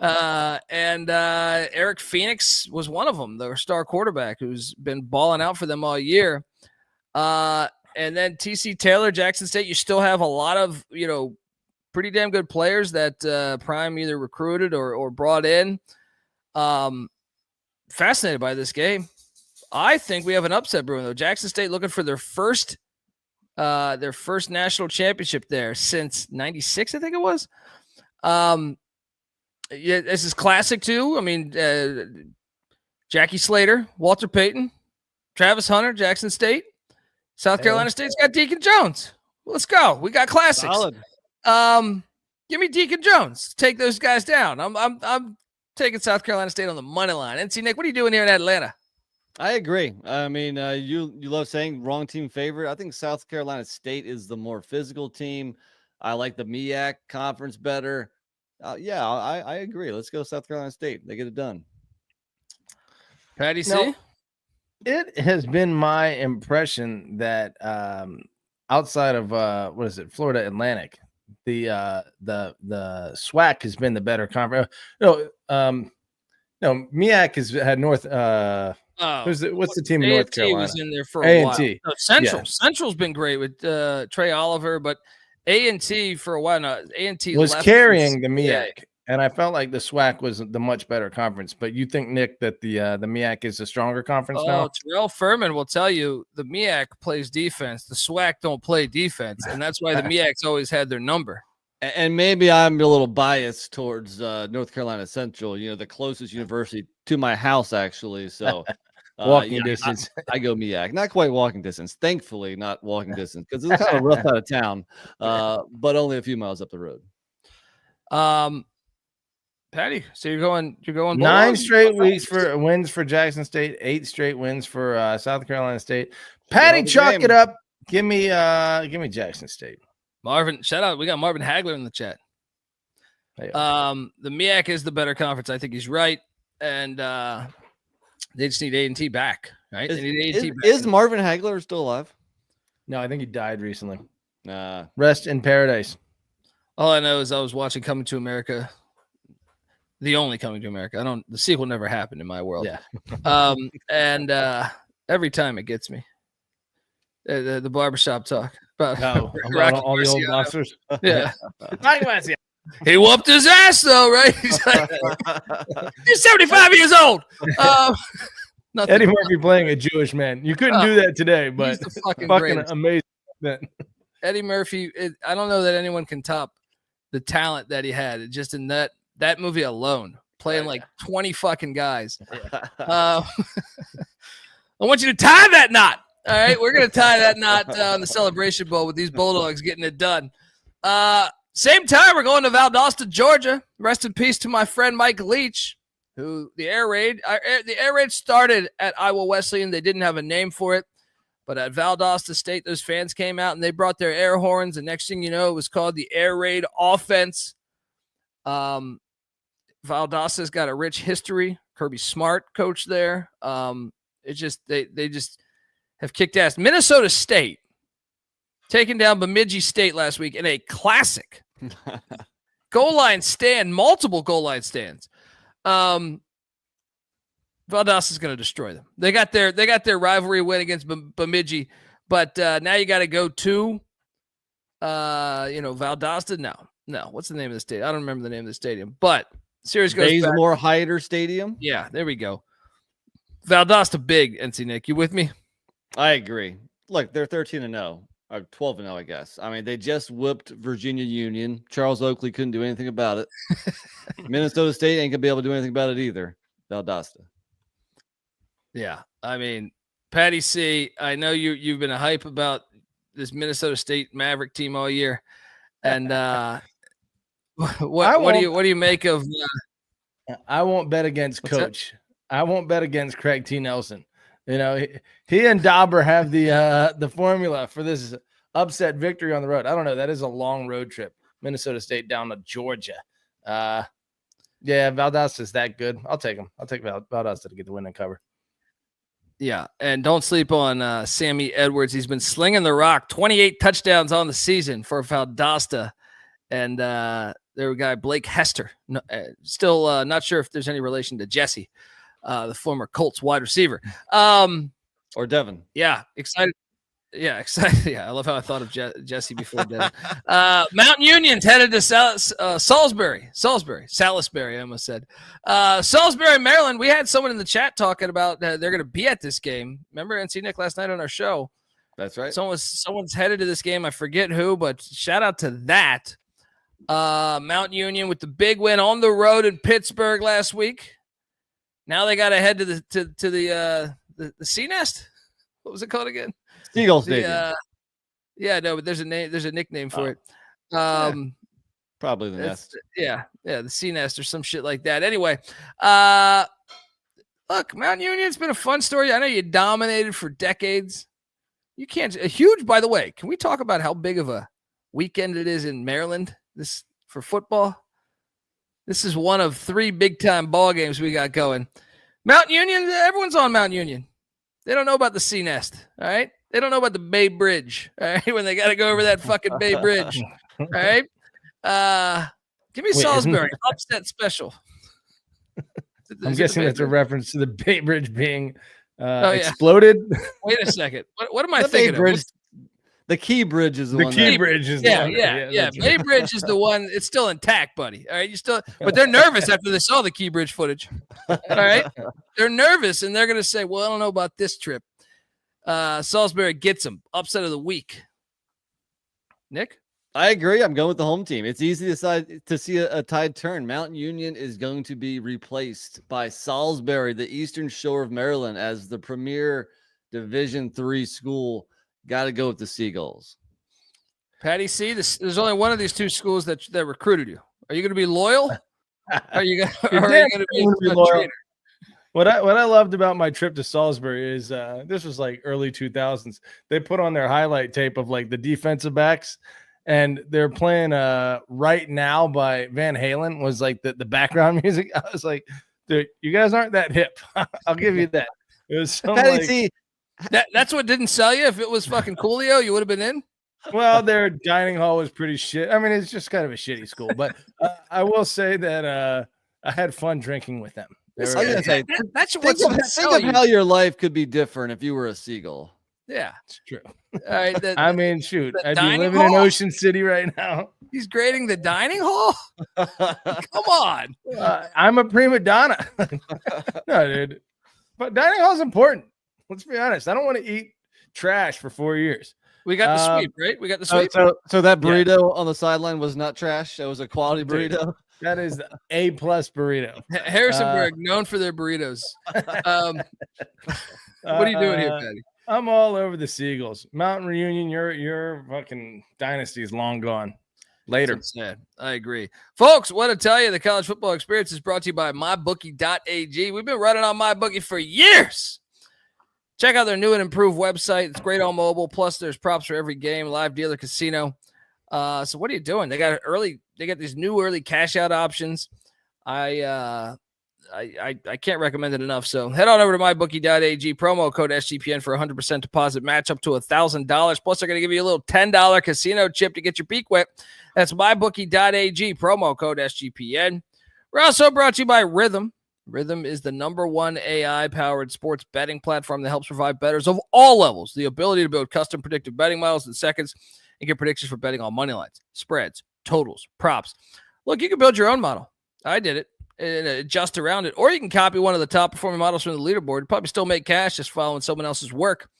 And Eric Phoenix was one of them, their star quarterback, who's been balling out for them all year. And then TC Taylor, Jackson State, you still have a lot of, pretty damn good players that Prime either recruited or brought in. Fascinated by this game. I think we have an upset brewing, though. Jackson State looking for their first national championship there since '96, I think it was. Yeah, this is classic too. I mean, Jackie Slater, Walter Payton, Travis Hunter, Jackson State, South Carolina State's got Deacon Jones. Let's go. We got classics. Solid. Give me Deacon Jones. Take those guys down. I'm taking South Carolina State on the money line. NC Nick, what are you doing here in Atlanta? I agree. I mean, you love saying wrong team favorite. I think South Carolina State is the more physical team. I like the MEAC conference better. I agree. Let's go South Carolina State. They get it done. Patty C? No, it has been my impression that outside of Florida Atlantic, the SWAC has been the better conference. MEAC has had North. What's the team in North Carolina? Was in there for a while. A&T. No, Central. Yeah. Central's been great with Trey Oliver, but A&T for a while. No, A&T was carrying the MEAC, and I felt like the SWAC was the much better conference. But you think, Nick, that the MEAC is a stronger conference now? Terrell Furman will tell you the MEAC plays defense. The SWAC don't play defense, and that's why the MEAC's always had their number. And maybe I'm a little biased towards North Carolina Central, the closest university to my house, actually. So walking distance. I go MEAC. Not quite walking distance. Thankfully, not walking distance, because it's kind of rough out of town, but only a few miles up the road. Patty, so you're going 9 straight wins for Jackson State, 8 straight wins for South Carolina State. Patty, chalk it up. Give me Jackson State. Marvin, shout out. We got Marvin Hagler in the chat. The MEAC is the better conference. I think he's right. And they just need A&T back, right? They need A&T back. Is Marvin Hagler still alive? No, I think he died recently. Rest in paradise. All I know is I was watching Coming to America. The only Coming to America. The sequel never happened in my world. Yeah. And every time it gets me. The barbershop talk. About all the old boxers. Yeah. He whooped his ass, though, right? He's like, he's 75 years old. Eddie Murphy playing a Jewish man. You couldn't do that today, but he's the fucking amazing. Eddie Murphy, I don't know that anyone can top the talent that he had. Just in that movie alone, playing like 20 fucking guys. I want you to tie that knot. All right, we're going to tie that knot on the Celebration Bowl with these Bulldogs getting it done. Same time, we're going to Valdosta, Georgia. Rest in peace to my friend Mike Leach, who the air raid started at Iowa Wesleyan. They didn't have a name for it, but at Valdosta State, those fans came out and they brought their air horns. And next thing you know, it was called the Air Raid Offense. Valdosta's got a rich history. Kirby Smart coach there. It's just they just have kicked ass. Minnesota State taking down Bemidji State last week in a classic goal line stand, multiple goal line stands. Valdosta is going to destroy them. They got their rivalry win against Bemidji, but now you got to go to Valdosta. No, what's the name of the stadium? I don't remember the name of the stadium, but series goes Bazemore Hyder Stadium. Yeah, there we go. Valdosta big, NC Nick. You with me? I agree. Look, they're 13-0. Or 12-0, I guess. I mean, they just whipped Virginia Union. Charles Oakley couldn't do anything about it. Minnesota State ain't going to be able to do anything about it either. Valdosta. Yeah. I mean, Patty C., I know you've been a hype about this Minnesota State Maverick team all year. And what do you make of I won't bet against Coach. I won't bet against Craig T. Nelson. You know, he and Dauber have the formula for this upset victory on the road. I don't know. That is a long road trip. Minnesota State down to Georgia. Yeah, Valdosta is that good. I'll take him. I'll take Valdosta to get the win and cover. Yeah, and don't sleep on Sammy Edwards. He's been slinging the rock. 28 touchdowns on the season for Valdosta. And their guy, Blake Hester. Still not sure if there's any relation to Jesse. The former Colts wide receiver. Or Devin. Yeah, excited. Yeah, excited. Yeah, I love how I thought of Jesse before Devin. Mountain Union's headed to Salisbury, I almost said. Salisbury, Maryland. We had someone in the chat talking about they're going to be at this game. Remember NC Nick last night on our show? That's right. Someone's headed to this game. I forget who, but shout out to that. Mountain Union with the big win on the road in Pittsburgh last week. Now they got to head to the Sea Nest. What was it called again? Seagull Stadium. Yeah, no, but there's a name. There's a nickname for it. Probably the Nest. Yeah, the Sea Nest or some shit like that. Anyway, look, Mountain Union's been a fun story. I know you dominated for decades. You can't. Huge, by the way. Can we talk about how big of a weekend it is in Maryland this for football? This is one of 3 big-time ball games we got going. Mountain Union, everyone's on Mountain Union. They don't know about the Sea Nest, all right? They don't know about the Bay Bridge, all right, when they got to go over that fucking Bay Bridge, all right? Give me Salisbury, upset special. I'm guessing that's a reference to the Bay Bridge being exploded. Wait a second. What am I thinking of? The Key Bridge is the one. The Key Bridge is the one. Yeah. Bay Bridge is the one. It's still intact, buddy. All right, but they're nervous after they saw the Key Bridge footage. All right, they're nervous and they're gonna say, "Well, I don't know about this trip." Salisbury gets them. Upset of the week. Nick, I agree. I'm going with the home team. It's easy to see a tide turn. Mountain Union is going to be replaced by Salisbury, the Eastern Shore of Maryland, as the premier Division III school. Got to go with the Seagulls. Patty C., there's only one of these 2 schools that recruited you. Are you going to be loyal? Are you going to be loyal? What I loved about my trip to Salisbury is this was like early 2000s. They put on their highlight tape of like the defensive backs, and they're playing Right Now by Van Halen was like the background music. I was like, dude, you guys aren't that hip. I'll give you that. It was so Patty C., that's what didn't sell you. If it was fucking Coolio, you would have been in. Well, their dining hall was pretty shit. I mean, it's just kind of a shitty school. But I will say that I had fun drinking with them. That's what's think of how your life could be different if you were a Seagull. Yeah, it's true. All right, I mean, shoot, I'd be living in Ocean City right now. He's grading the dining hall. Come on, I'm a prima donna. No, dude, but dining hall is important. Let's be honest. I don't want to eat trash for 4 years. We got the sweep, right? We got the sweep. So that burrito on the sideline was not trash. It was a quality burrito. That is the A+ burrito. Harrisonburg, known for their burritos. What are you doing here, Patty? I'm all over the Seagulls. Mountain Reunion, your fucking dynasty is long gone. Later. I agree. Folks, want to tell you the college football experience is brought to you by MyBookie.ag. We've been running on MyBookie for years. Check out their new and improved website. It's great on mobile. Plus, there's props for every game, live dealer casino. So what are you doing? They got these new early cash out options. I can't recommend it enough. So head on over to mybookie.ag, promo code SGPN for 100% deposit match up to $1,000. Plus, they're going to give you a little $10 casino chip to get your beak wet. That's mybookie.ag, promo code SGPN. We're also brought to you by Rhythm. Rhythm is the #1 AI-powered sports betting platform that helps provide bettors of all levels the ability to build custom predictive betting models in seconds and get predictions for betting on money lines, spreads, totals, props. Look, you can build your own model. I did it and adjust around it. Or you can copy one of the top performing models from the leaderboard. Probably still make cash just following someone else's work.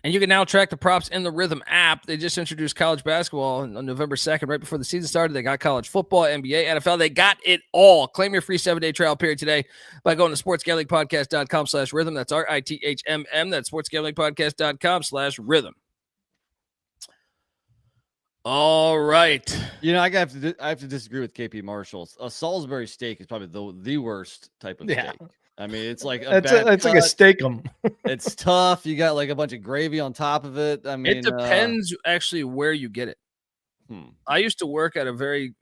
And you can now track the props in the Rhythm app. They just introduced college basketball on November 2nd, right before the season started. They got college football, NBA, NFL. They got it all. Claim your free 7-day trial period today by going to sportsgamblingpodcast.com/rhythm. That's RITHMM. That's sportsgamblingpodcast.com/rhythm. All right. You know, I have to disagree with KP Marshall. A Salisbury steak is probably the worst type of steak. I mean, it's like it's like a steakum. It's tough. You got like a bunch of gravy on top of it. I mean, it depends actually where you get it. I used to work at a very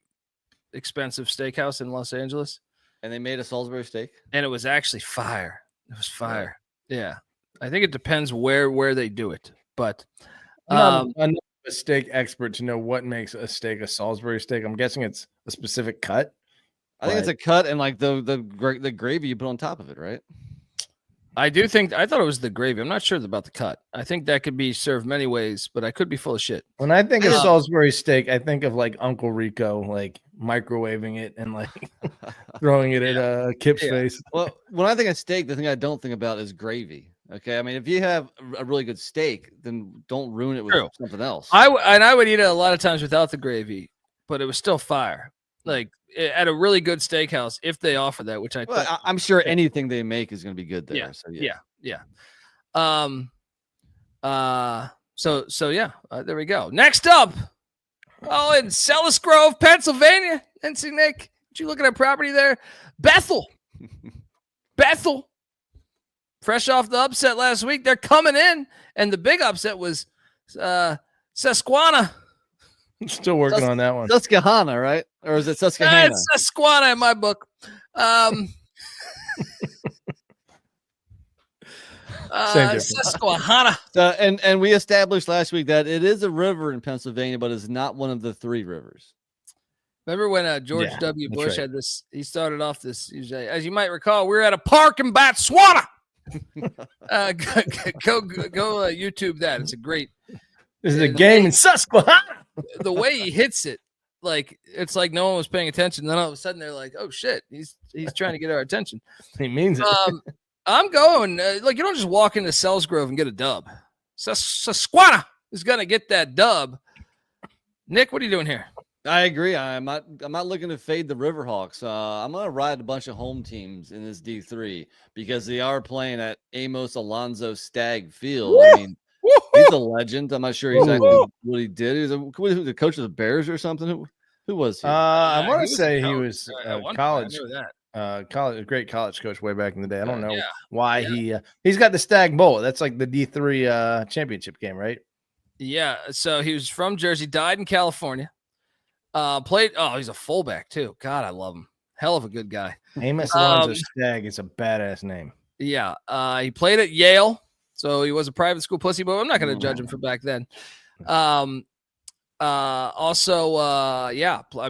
expensive steakhouse in Los Angeles, and they made a Salisbury steak, and it was actually fire. It was fire. Yeah, I think it depends where they do it, but I'm not a steak expert to know what makes a steak a Salisbury steak. I'm guessing it's a specific cut. I think it's a cut and like the gravy you put on top of it, right? I thought it was the gravy. I'm not sure about the cut. I think that could be served many ways, but I could be full of shit. When I think of Salisbury steak, I think of like Uncle Rico, like microwaving it and like throwing it at Kip's face. Well, when I think of steak, the thing I don't think about is gravy. Okay, I mean, if you have a really good steak, then don't ruin it with something else. I would eat it a lot of times without the gravy, but it was still fire. Like at a really good steakhouse, if they offer that, which I'm sure anything they make is going to be good there. Yeah, so yeah. There we go. Next up, in Sellis Grove, Pennsylvania. NC Nick, did you look at our property there? Bethel. Fresh off the upset last week, they're coming in, and the big upset was Susquehanna. Still working on that one. Susquehanna, right? Or is it Susquehanna? It's Susquehanna in my book. Susquehanna. So, and we established last week that it is a river in Pennsylvania, but it's not one of the 3 rivers. Remember when George W. Bush had this? He started off this. As you might recall, we were at a park in Botswana. Go YouTube that. It's a great. This is a game in Susquehanna. The way he hits it, like it's like no one was paying attention. Then all of a sudden they're like, "Oh shit, he's trying to get our attention." He means it. I'm going. Like you don't just walk into Sells Grove and get a dub. Susquehanna is gonna get that dub. Nick, what are you doing here? I agree. I'm not looking to fade the Riverhawks. I'm gonna ride a bunch of home teams in this D3 because they are playing at Amos Alonzo Stagg Field. Woo! I mean. He's a legend. I'm not sure exactly what he did. He was the coach of the Bears or something. Who was he? I want to say he was college. A great college coach way back in the day. I don't know why he's got the Stag Bowl. That's like the D3 championship game, right? Yeah. So he was from Jersey, died in California. Played. Oh, he's a fullback too. God, I love him. Hell of a good guy. Amos Alonzo Stagg is a badass name. Yeah. He played at Yale. So he was a private school pussy, but I'm not going to judge him for back then. I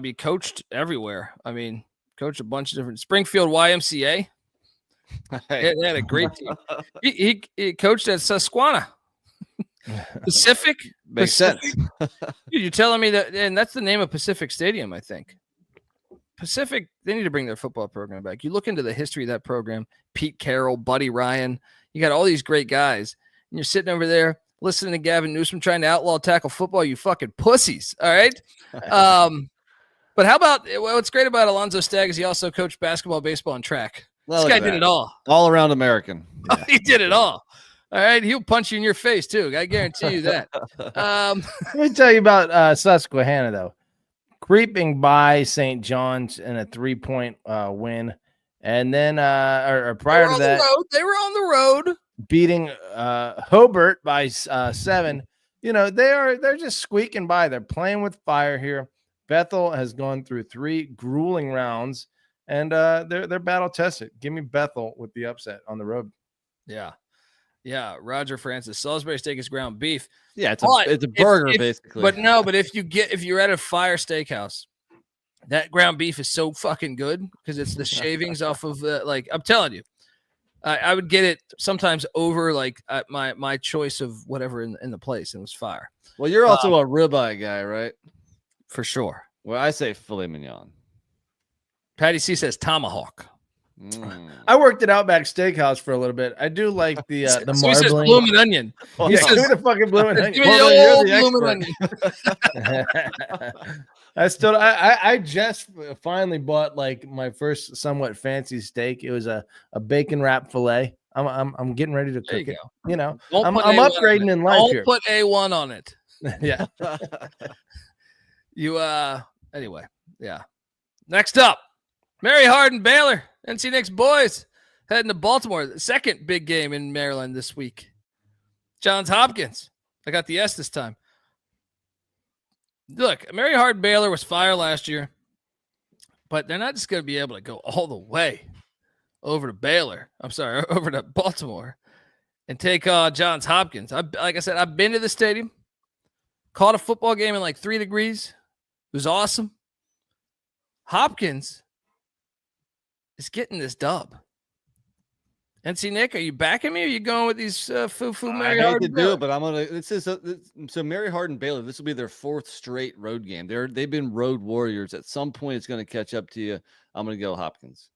mean, coached everywhere. I mean, coached a bunch of different Springfield YMCA. They had a great team. He coached at Susquehanna. Pacific. Makes sense. Dude, you're telling me that, and that's the name of Pacific Stadium, I think. Pacific, they need to bring their football program back. You look into the history of that program, Pete Carroll, Buddy Ryan. You got all these great guys, and you're sitting over there listening to Gavin Newsom trying to outlaw tackle football, you fucking pussies, all right? But how about what's great about Alonzo Stagg is he also coached basketball, baseball, and track. Well, this guy did it all. All around American. Yeah. He did it all. All right. He'll punch you in your face, too. I guarantee you that. Let me tell you about Susquehanna, though. Creeping by St. John's in a 3-point win. And then or prior to that, they were on the road. Beating Hobart by 7. You know, they're just squeaking by. They're playing with fire here. Bethel has gone through 3 grueling rounds, and they're battle tested. Give me Bethel with the upset on the road. Yeah, Roger Francis. Salisbury steak is ground beef. Yeah, it's a burger basically. But if you're at a Fire Steakhouse, that ground beef is so fucking good because it's the shavings off of the I'm telling you, I would get it sometimes over my choice of whatever in the place, and it was fire. Well, you're also a ribeye guy, right? For sure. Well, I say filet mignon. Patty C says tomahawk. I worked at Outback Steakhouse for a little bit. I do like the marbling. He says blooming onion. He says the fucking blooming onion. I just finally bought my first somewhat fancy steak. It was a bacon wrap fillet. I'm getting ready to cook it. You know, I'm upgrading in life here. Don't put A1 on it. Yeah. Anyway, yeah. Next up, Mary Harden-Baylor, NC Nick's boys heading to Baltimore. The second big game in Maryland this week. Johns Hopkins. I got the S this time. Look, Mary Harden-Baylor was fire last year, but they're not just going to be able to go all the way over to Baltimore and take on Johns Hopkins. Like I said, I've been to the stadium, caught a football game in 3 degrees. It was awesome. Hopkins is getting this dub. NC Nick, are you backing me? Or are you going with these foo-foo Mary Harden-Baylor? I hate to do it, but I'm gonna. So Mary Harden-Baylor, this will be their 4th straight road game. They've been road warriors. At some point, it's going to catch up to you. I'm going to go Hopkins.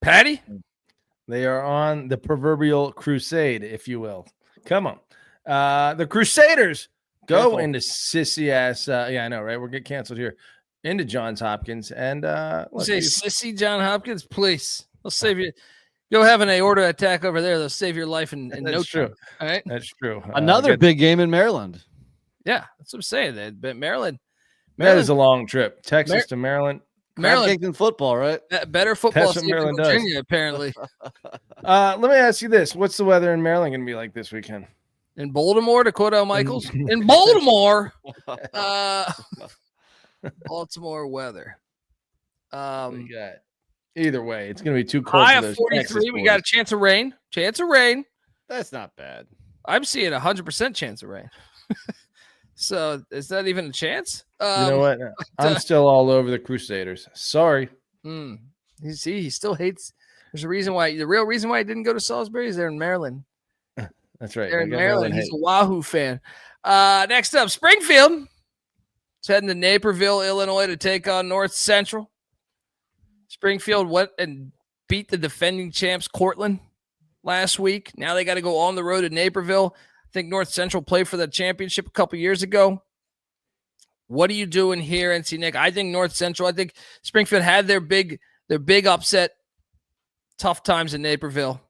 Patty, they are on the proverbial crusade, if you will. Come on, the Crusaders go into sissy ass. Yeah, I know, right? We're getting canceled here. Into Johns Hopkins and say sissy John Hopkins, please. They'll save you. Go have an aorta attack over there. They'll save your life in no time. All right, that's true. Another big game in Maryland. Yeah, that's what I'm saying. But Maryland, that is a long trip. Texas to Maryland. Maryland in football, right? Better football than Maryland Virginia, does. Apparently. Let me ask you this: what's the weather in Maryland going to be like this weekend? In Baltimore, Dakota Michaels. In Baltimore, Baltimore weather. Either way, it's going to be too cold. High of 43. We got a chance of rain. That's not bad. I'm seeing 100% chance of rain. So is that even a chance? You know what? I'm still all over the Crusaders. Sorry. You see, he still hates. There's a reason why. The real reason why he didn't go to Salisbury is they're in Maryland. That's right. They're in Maryland. He's a Wahoo fan. Next up, Springfield. It's heading to Naperville, Illinois to take on North Central. Springfield went and beat the defending champs Cortland last week. Now they got to go on the road to Naperville. I think North Central played for the championship a couple years ago. What are you doing here, NC Nick? I think North Central. I think Springfield had their big upset. Tough times in Naperville.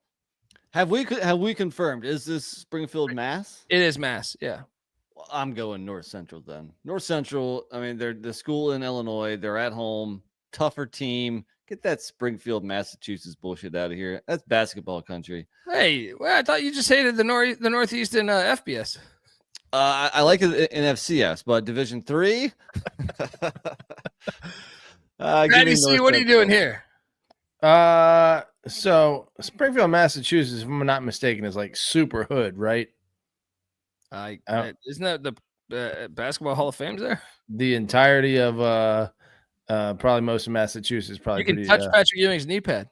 Have we confirmed? Is this Springfield Mass? It is Mass. Yeah. Well, I'm going North Central then. North Central. I mean, they're the school in Illinois. They're at home. Tougher team. Get that Springfield, Massachusetts bullshit out of here. That's basketball country. Hey, well, I thought you just hated the Northeast in FBS. I like it in FCS, but Division III. Randy C, what are you doing here? So Springfield, Massachusetts, if I'm not mistaken, is like super hood, right? Isn't that the Basketball Hall of Fame's there? The entirety of probably most of Massachusetts. Probably you can touch Patrick Ewing's knee pad.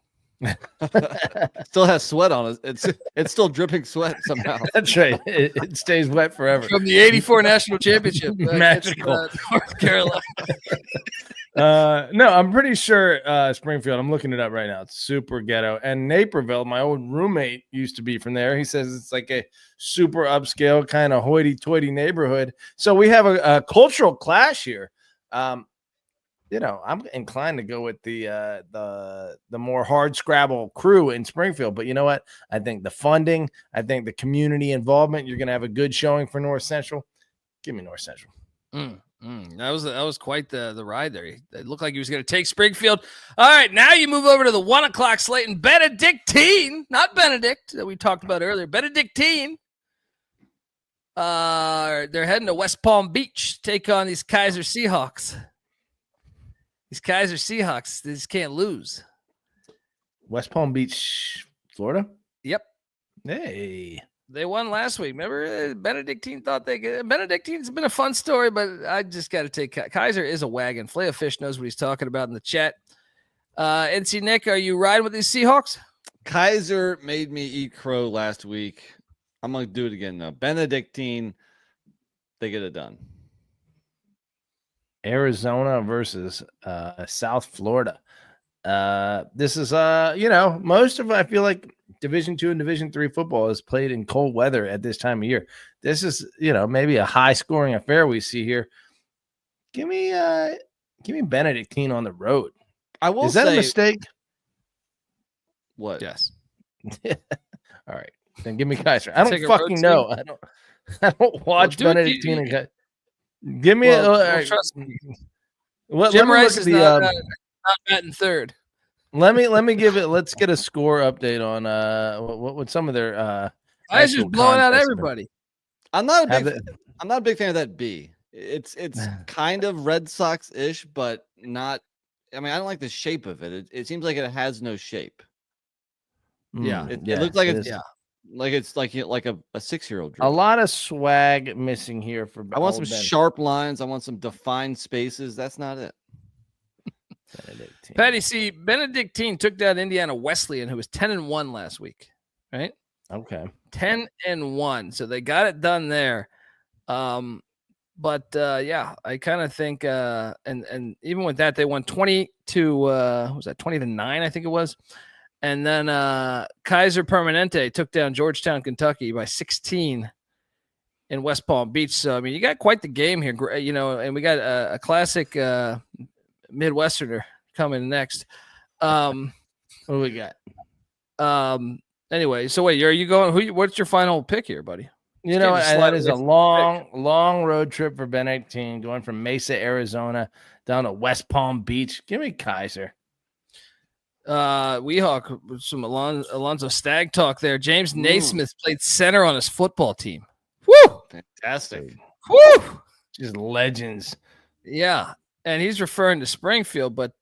Still has sweat on it. It's still dripping sweat somehow. That's right. It stays wet forever. From the '84 national championship, magical North Carolina. No, I'm pretty sure Springfield. I'm looking it up right now. It's super ghetto. And Naperville, my old roommate used to be from there. He says it's like a super upscale kind of hoity-toity neighborhood. So we have a cultural clash here. I'm inclined to go with the more hard scrabble crew in Springfield. But you know what? I think the funding, I think the community involvement, you're going to have a good showing for North Central. Give me North Central. That was quite the ride there. It looked like he was going to take Springfield. All right, now you move over to the 1 o'clock slate in Benedictine, not Benedict that we talked about earlier. Benedictine. They're heading to West Palm Beach, take on these Kaiser Seahawks. These Kaiser Seahawks, they just can't lose. West Palm Beach, Florida? Yep. Hey. They won last week. Remember, Benedictine thought they could. Benedictine's been a fun story, but I just got to take Kaiser is a wagon. Flay of Fish knows what he's talking about in the chat. NC Nick, are you riding with these Seahawks? Kaiser made me eat crow last week. I'm going to do it again now. Benedictine, they get it done. Arizona versus South Florida. This is most of I feel like Division II and Division III football is played in cold weather at this time of year. This is maybe a high scoring affair we see here. Give me Benedictine on the road. I will. Is that a mistake? What? Yes. All right, then give me Kaiser. I don't fucking know. I don't watch Benedictine. Give me trust me. Jim Rice is not batting third. Let me give it. Let's get a score update on what some of their Kaiser's blowing out everybody. I'm not a big fan of that B. It's kind of Red Sox-ish, but not. I mean, I don't like the shape of it. It seems like it has no shape. Yeah, it looks like it's like a 6-year-old. A lot of swag missing here for. I want some sharp lines. I want some defined spaces. That's not it. Patty, see, Benedictine took down Indiana Wesleyan, who was 10-1 last week, right? Okay, 10-1, so they got it done there. But I kind of think, and even with that, they won 20 to 9, I think it was. And then Kaiser Permanente took down Georgetown, Kentucky by 16 in West Palm Beach. So, I mean, you got quite the game here, and we got a classic Midwesterner coming next. What do we got? Anyway, so wait, are you going? What's your final pick here, buddy? That is a long road trip for Benedictine, going from Mesa, Arizona, down to West Palm Beach. Give me Kaiser. Weehawk, some Alonzo Stagg talk there. James Naismith played center on his football team. Woo! Fantastic. Woo! Just legends. Yeah. And he's referring to Springfield, but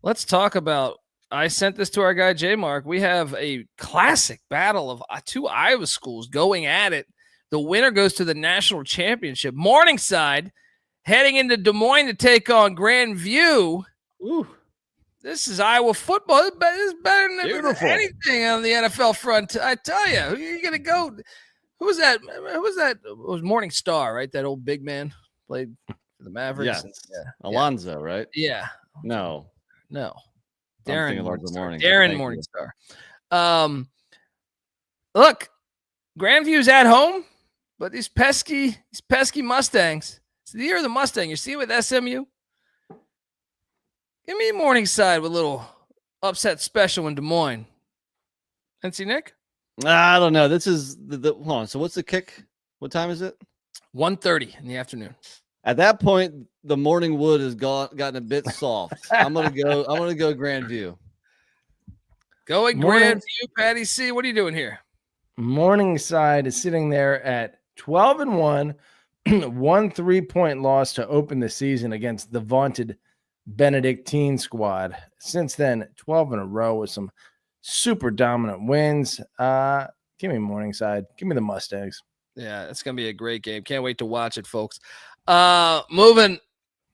let's talk about. I sent this to our guy J Mark. We have a classic battle of two Iowa schools going at it. The winner goes to the national championship. Morningside heading into Des Moines to take on Grandview. Ooh. This is Iowa football. This is better than anything on the NFL front. I tell you, who are you going to go? Who was that? It was Morning Star, right? That old big man played for the Mavericks. Yeah. Alonzo, right? Yeah. No. Darren Morningstar. Look, Grandview's at home, but these pesky Mustangs. It's the year of the Mustang. You see with SMU? Give me Morningside with a little upset special in Des Moines. NC Nick? I don't know. This is hold on. So what's the kick? What time is it? 1:30 in the afternoon. At that point, the morning wood has gotten a bit soft. I'm gonna go Grandview. Going Grandview, Patty C. What are you doing here? Morningside is sitting there at 12-1, 1 3-point loss to open the season against the vaunted Benedictine squad. Since then, 12 in a row with some super dominant wins. Give me Morningside. Give me the Mustangs. Yeah, it's gonna be a great game. Can't wait to watch it, folks. Moving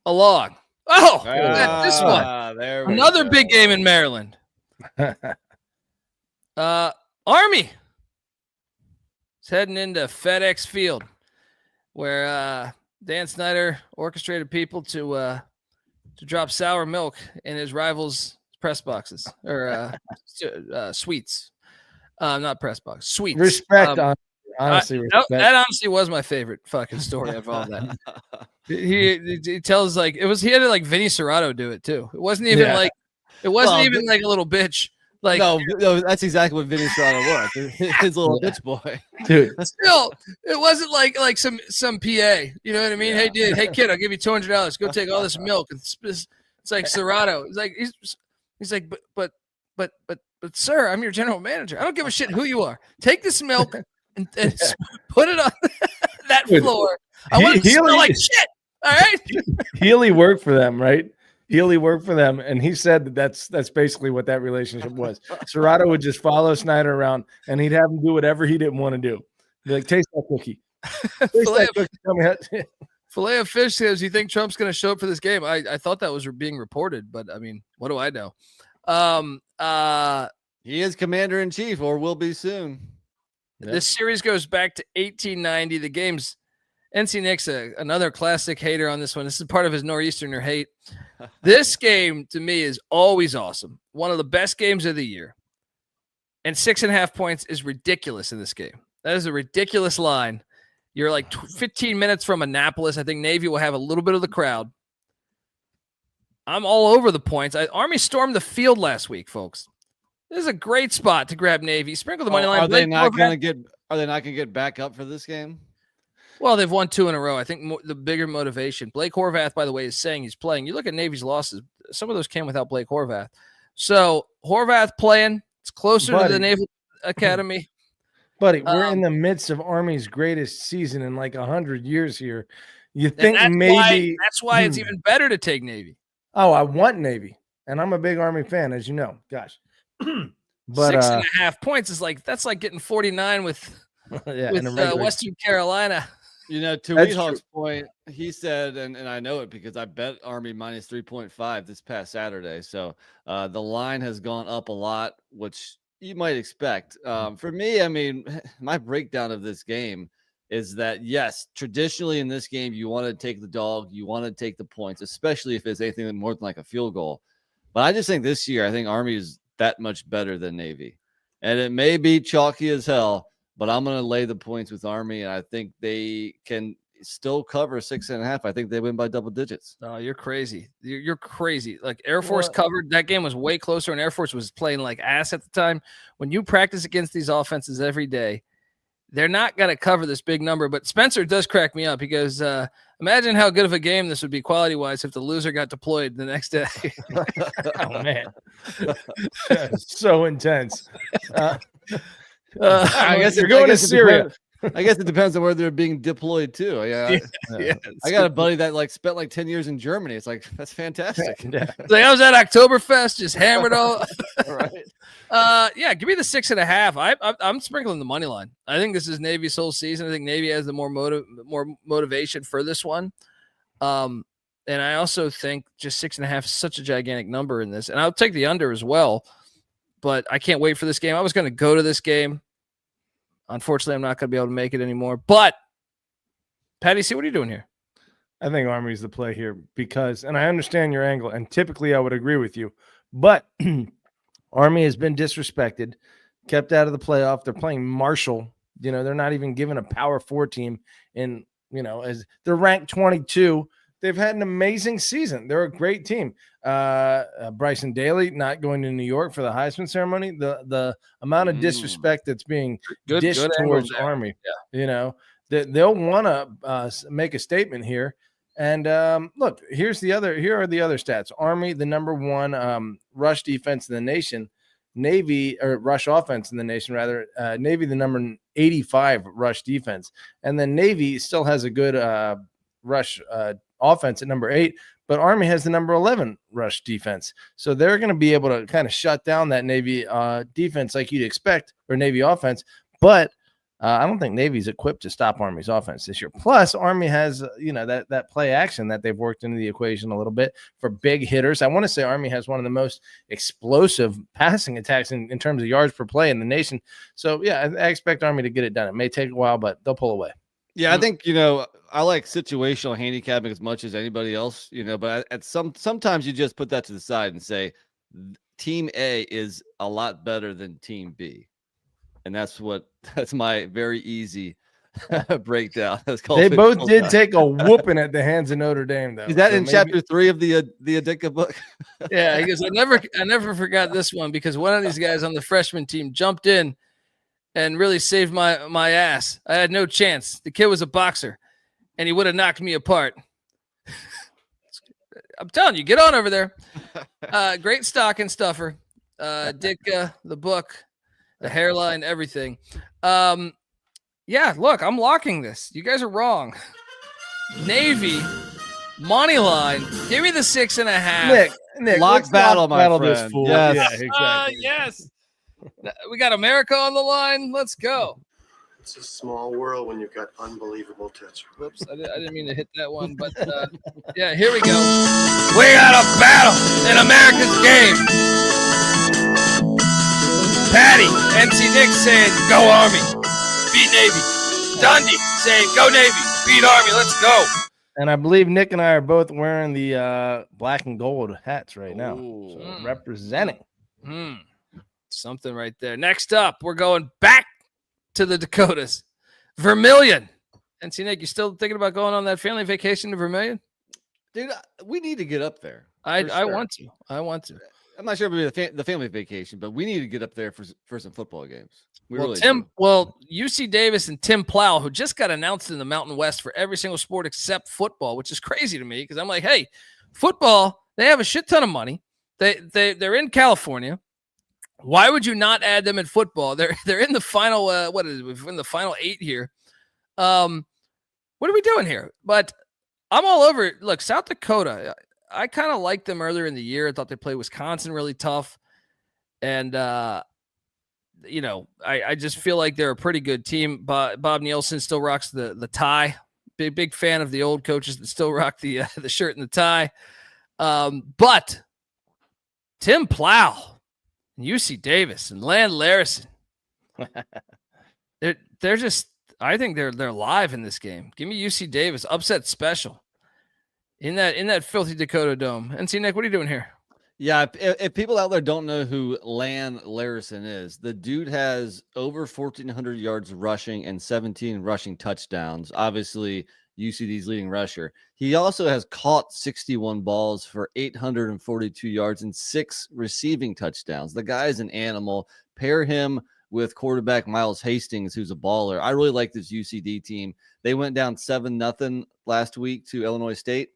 along. This one. Another big game in Maryland. Army is heading into FedEx Field, where Dan Snyder orchestrated people to drop sour milk in his rivals' press boxes or suites. Not press box, suites. Respect on honestly, that honestly was my favorite fucking story of all that. He tells like he had like Vinny Serrato do it too. It wasn't even like a little bitch. Like no, that's exactly what Vinny Serrato was. His little bitch boy, dude. Still, it wasn't like some PA. You know what I mean? Yeah. Hey kid, I'll give you $200. Go take all this milk. It's like Serrato. He's like, but sir, I'm your general manager. I don't give a shit who you are. Take this milk and put it on that floor. I want it to smell like shit. All right. Healy worked for them, right? Healy worked for them, and he said that's basically what that relationship was. Serrato would just follow Snyder around, and he'd have him do whatever he didn't want to do. Be like, taste that cookie. Filet of Fish says, you think Trump's going to show up for this game? I thought that was being reported, but I mean, what do I know? He is commander-in-chief, or will be soon. This series goes back to 1890. The game's NC Nick's another classic hater on this one. This is part of his Northeasterner hate. This game, to me, is always awesome. One of the best games of the year. And 6.5 points is ridiculous in this game. That is a ridiculous line. You're like 15 minutes from Annapolis. I think Navy will have a little bit of the crowd. I'm all over the points. Army stormed the field last week, folks. This is a great spot to grab Navy. Sprinkle the money line. Are they not going to get back up for this game? Well, they've won 2 in a row. I think the bigger motivation. Blake Horvath, by the way, is saying he's playing. You look at Navy's losses. Some of those came without Blake Horvath. So Horvath playing. It's closer to the Naval Academy. Buddy, we're in the midst of Army's greatest season in like 100 years here. You think that's why it's even better to take Navy. Oh, I want Navy, and I'm a big Army fan, as you know. Gosh, but 6.5 points is that's like getting 49 with Western Carolina. You know, to Weedhawk's point, he said, and I know it because I bet Army minus 3.5 this past Saturday. So the line has gone up a lot, which you might expect. For me, I mean, my breakdown of this game is that, yes, traditionally in this game, you want to take the dog, you want to take the points, especially if it's anything more than like a field goal. But I just think this year, I think Army is that much better than Navy. And it may be chalky as hell, but I'm going to lay the points with Army, and I think they can still cover 6.5. I think they win by double digits. Oh, you're crazy. You're crazy. Like Air Force covered. That game was way closer, and Air Force was playing like ass at the time. When you practice against these offenses every day, they're not going to cover this big number. But Spencer does crack me up because imagine how good of a game this would be quality-wise if the loser got deployed the next day. Oh, man. So intense. I guess you're going to Syria. I guess it depends on where they're being deployed too. I got a buddy that spent 10 years in Germany. It's like, that's fantastic. I was at Oktoberfest, just hammered all. Right. Give me the 6.5. I'm sprinkling the money line. I think this is Navy's whole season. I think Navy has the more motivation for this one. And I also think just 6.5 is such a gigantic number in this. And I'll take the under as well. But I can't wait for this game. I was going to go to this game. Unfortunately, I'm not going to be able to make it anymore. But, Patty C, what are you doing here? I think Army's the play here because, and I understand your angle, and typically I would agree with you, but Army has been disrespected, kept out of the playoff. They're playing Marshall. They're not even given a Power 4 team in, as they're ranked 22. They've had an amazing season. They're a great team. Bryson Daly not going to New York for the Heisman ceremony. The amount of disrespect that's being dished towards Army. Yeah. They'll want to make a statement here. And look, here are the other stats. Army, the number 1 rush defense in the nation. Navy, or rush offense in the nation, rather. Navy, the number 85 rush defense. And then Navy still has a good rush offense at number 8, but Army has the number 11 rush defense. So they're going to be able to kind of shut down that Navy defense like you'd expect, or Navy offense. But I don't think Navy's equipped to stop Army's offense this year. Plus, Army has, that play action that they've worked into the equation a little bit for big hitters. I want to say Army has one of the most explosive passing attacks in terms of yards per play in the nation. So, yeah, I expect Army to get it done. It may take a while, but they'll pull away. Yeah, I think, I like situational handicapping as much as anybody else, but sometimes you just put that to the side and say Team A is a lot better than Team B. And that's my very easy breakdown. They both did take a whooping at the hands of Notre Dame, though. Is that in chapter 3 of the Adika book? Yeah, he goes, I never forgot this one because one of these guys on the freshman team jumped in and really saved my ass. I had no chance. The kid was a boxer, and he would have knocked me apart. I'm telling you, get on over there. Great stocking stuffer. Ditka, the book, the hairline, everything. Yeah, look, I'm locking this. You guys are wrong. Navy, money line. Give me the 6.5. Nick, lock battle, my friend. This fool. Yes. Yeah, exactly. Yes. We got America on the line. Let's go. It's a small world when you've got unbelievable touch. Whoops, I didn't mean to hit that one, but yeah, here we go. We got a battle in America's game. Patty, MC Nick saying, go Army, beat Navy. Dundee saying, go Navy, beat Army, let's go. And I believe Nick and I are both wearing the black and gold hats right now. So representing. Something right there. Next up, we're going back to the Dakotas. Vermillion. MC Nick, you still thinking about going on that family vacation to Vermillion? Dude, we need to get up there. I want to. I'm not sure if it'll be the family vacation, but we need to get up there for some football games. UC Davis and Tim Plow, who just got announced in the Mountain West for every single sport except football, which is crazy to me because I'm like, hey, football, they have a shit ton of money. They're in California. Why would you not add them in football? They're in the final. What is it? We're in the final 8 here. What are we doing here? But I'm all over it. Look, South Dakota. I kind of liked them earlier in the year. I thought they played Wisconsin really tough, and I just feel like they're a pretty good team. Bob Nielsen still rocks the tie. Big fan of the old coaches that still rock the shirt and the tie. But Tim Plow. UC Davis and Larison. they're just. I think they're live in this game. Give me UC Davis upset special in that filthy Dakota Dome. NC Nick, what are you doing here? Yeah, if people out there don't know who Larison is, the dude has over 1,400 yards rushing and 17 rushing touchdowns. Obviously, UCD's leading rusher. He also has caught 61 balls for 842 yards and 6 receiving touchdowns. The guy is an animal. Pair him with quarterback Miles Hastings, who's a baller. I really like this UCD team. They went down 7-0 last week to Illinois State,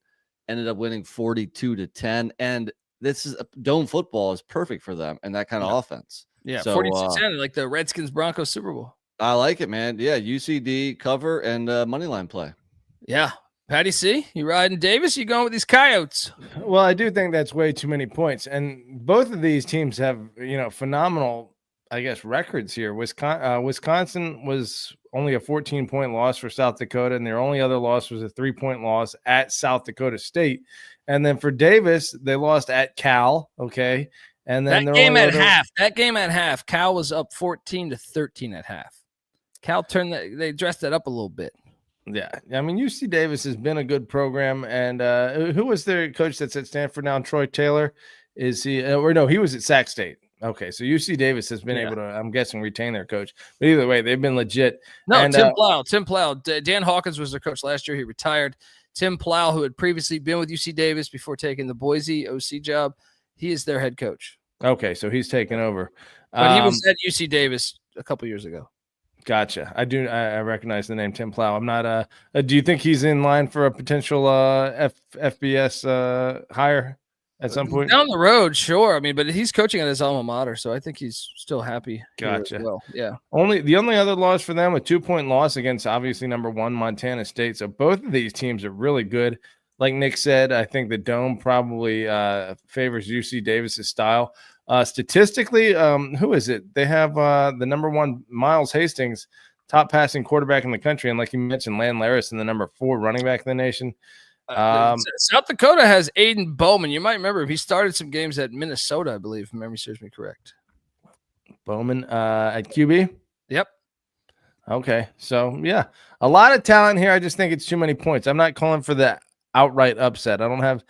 ended up winning 42-10. And this is dome football is perfect for them and that kind of offense. Yeah, so, 42-10, like the Redskins Broncos Super Bowl. I like it, man. Yeah, UCD cover and money line play. Yeah. Patty C, you riding Davis? You going with these Coyotes? Well, I do think that's way too many points. And both of these teams have, phenomenal, I guess, records here. Wisconsin was only a 14-point loss for South Dakota, and their only other loss was a 3-point loss at South Dakota State. And then for Davis, they lost at Cal, okay? And then that game at half, Cal was up 14-13 at half. Cal they dressed that up a little bit. Yeah, I mean, UC Davis has been a good program, and who was their coach that's at Stanford now? Troy Taylor, is he? He was at Sac State. Okay, so UC Davis has been able to, I'm guessing, retain their coach. But either way, they've been legit. No, and, Tim Plow. Dan Hawkins was their coach last year. He retired. Tim Plow, who had previously been with UC Davis before taking the Boise OC job, he is their head coach. Okay, so he's taken over. But he was at UC Davis a couple years ago. Gotcha. I recognize the name Tim Plow. I'm not do you think he's in line for a potential FBS hire at some point? Down the road, sure. I mean, but he's coaching at his alma mater, so I think he's still happy. Gotcha. Well, yeah. The only other loss for them, a 2-point loss against obviously number 1 Montana State. So both of these teams are really good. Like Nick said, I think the Dome probably favors UC Davis's style. Statistically, who is it? They have the number 1 Miles Hastings, top passing quarterback in the country, and like you mentioned, Larison, the number 4 running back in the nation. South Dakota has Aiden Bowman. You might remember him. He started some games at Minnesota, I believe, if memory serves me correct. Bowman at QB? Yep. Okay. So, yeah, a lot of talent here. I just think it's too many points. I'm not calling for the outright upset. I don't have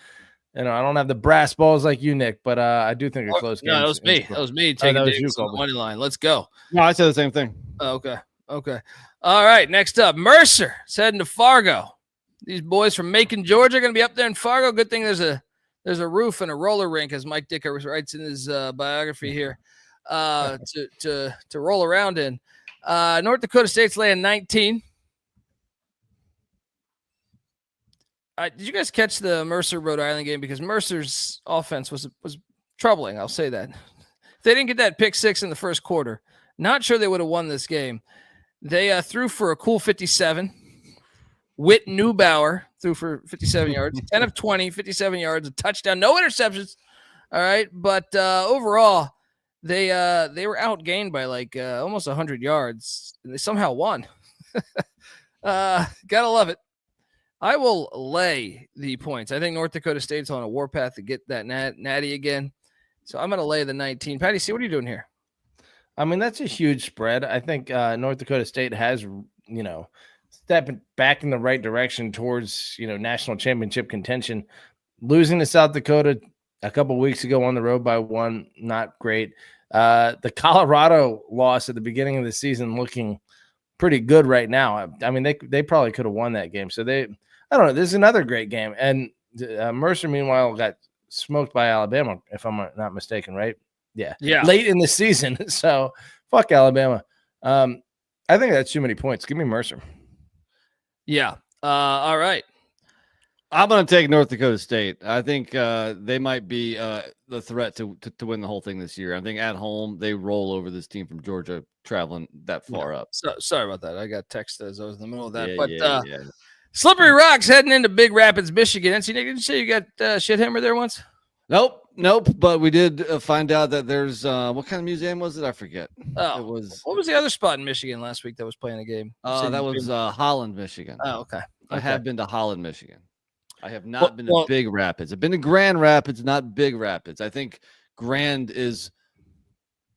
I don't have the brass balls like you, Nick, but I do think a close game. No, that was me. That was me taking the money line. Let's go. No, I said the same thing. Okay. All right. Next up, Mercer is heading to Fargo. These boys from Macon, Georgia, are going to be up there in Fargo. Good thing there's a roof and a roller rink, as Mike Dicker writes in his biography here, to roll around in. North Dakota State's laying 19. Did you guys catch the Mercer Rhode Island game? Because Mercer's offense was troubling. I'll say that. If they didn't get that pick 6 in the first quarter, not sure they would have won this game. They threw for a cool 57. Whit Neubauer threw for 57 yards, 10 of 20, 57 yards, a touchdown, no interceptions. All right, but overall, they were outgained by like almost 100 yards, and they somehow won. Gotta love it. I will lay the points. I think North Dakota State's on a warpath to get that natty again. So I'm going to lay the 19. Patty, see, what are you doing here? I mean, that's a huge spread. I think North Dakota State has, stepping back in the right direction towards, national championship contention. Losing to South Dakota a couple of weeks ago on the road by 1, not great. The Colorado loss at the beginning of the season looking pretty good right now. I mean, they probably could have won that game. So I don't know. This is another great game. And Mercer, meanwhile, got smoked by Alabama, if I'm not mistaken, right? Yeah. Late in the season. So fuck Alabama. I think that's too many points. Give me Mercer. Yeah. All right. I'm going to take North Dakota State. I think they might be the threat to win the whole thing this year. I think at home, they roll over this team from Georgia traveling that far up. So, sorry about that. I got text as I was in the middle of that. Slippery Rock's heading into Big Rapids, Michigan. NC Nick, didn't you say you got shit hammered there once? Nope. But we did find out that there's what kind of museum was it? I forget. Oh, what was the other spot in Michigan last week that was playing a game? That was Holland, Michigan. Oh, okay. I have been to Holland, Michigan. I have not been to Big Rapids. I've been to Grand Rapids, not Big Rapids. I think Grand is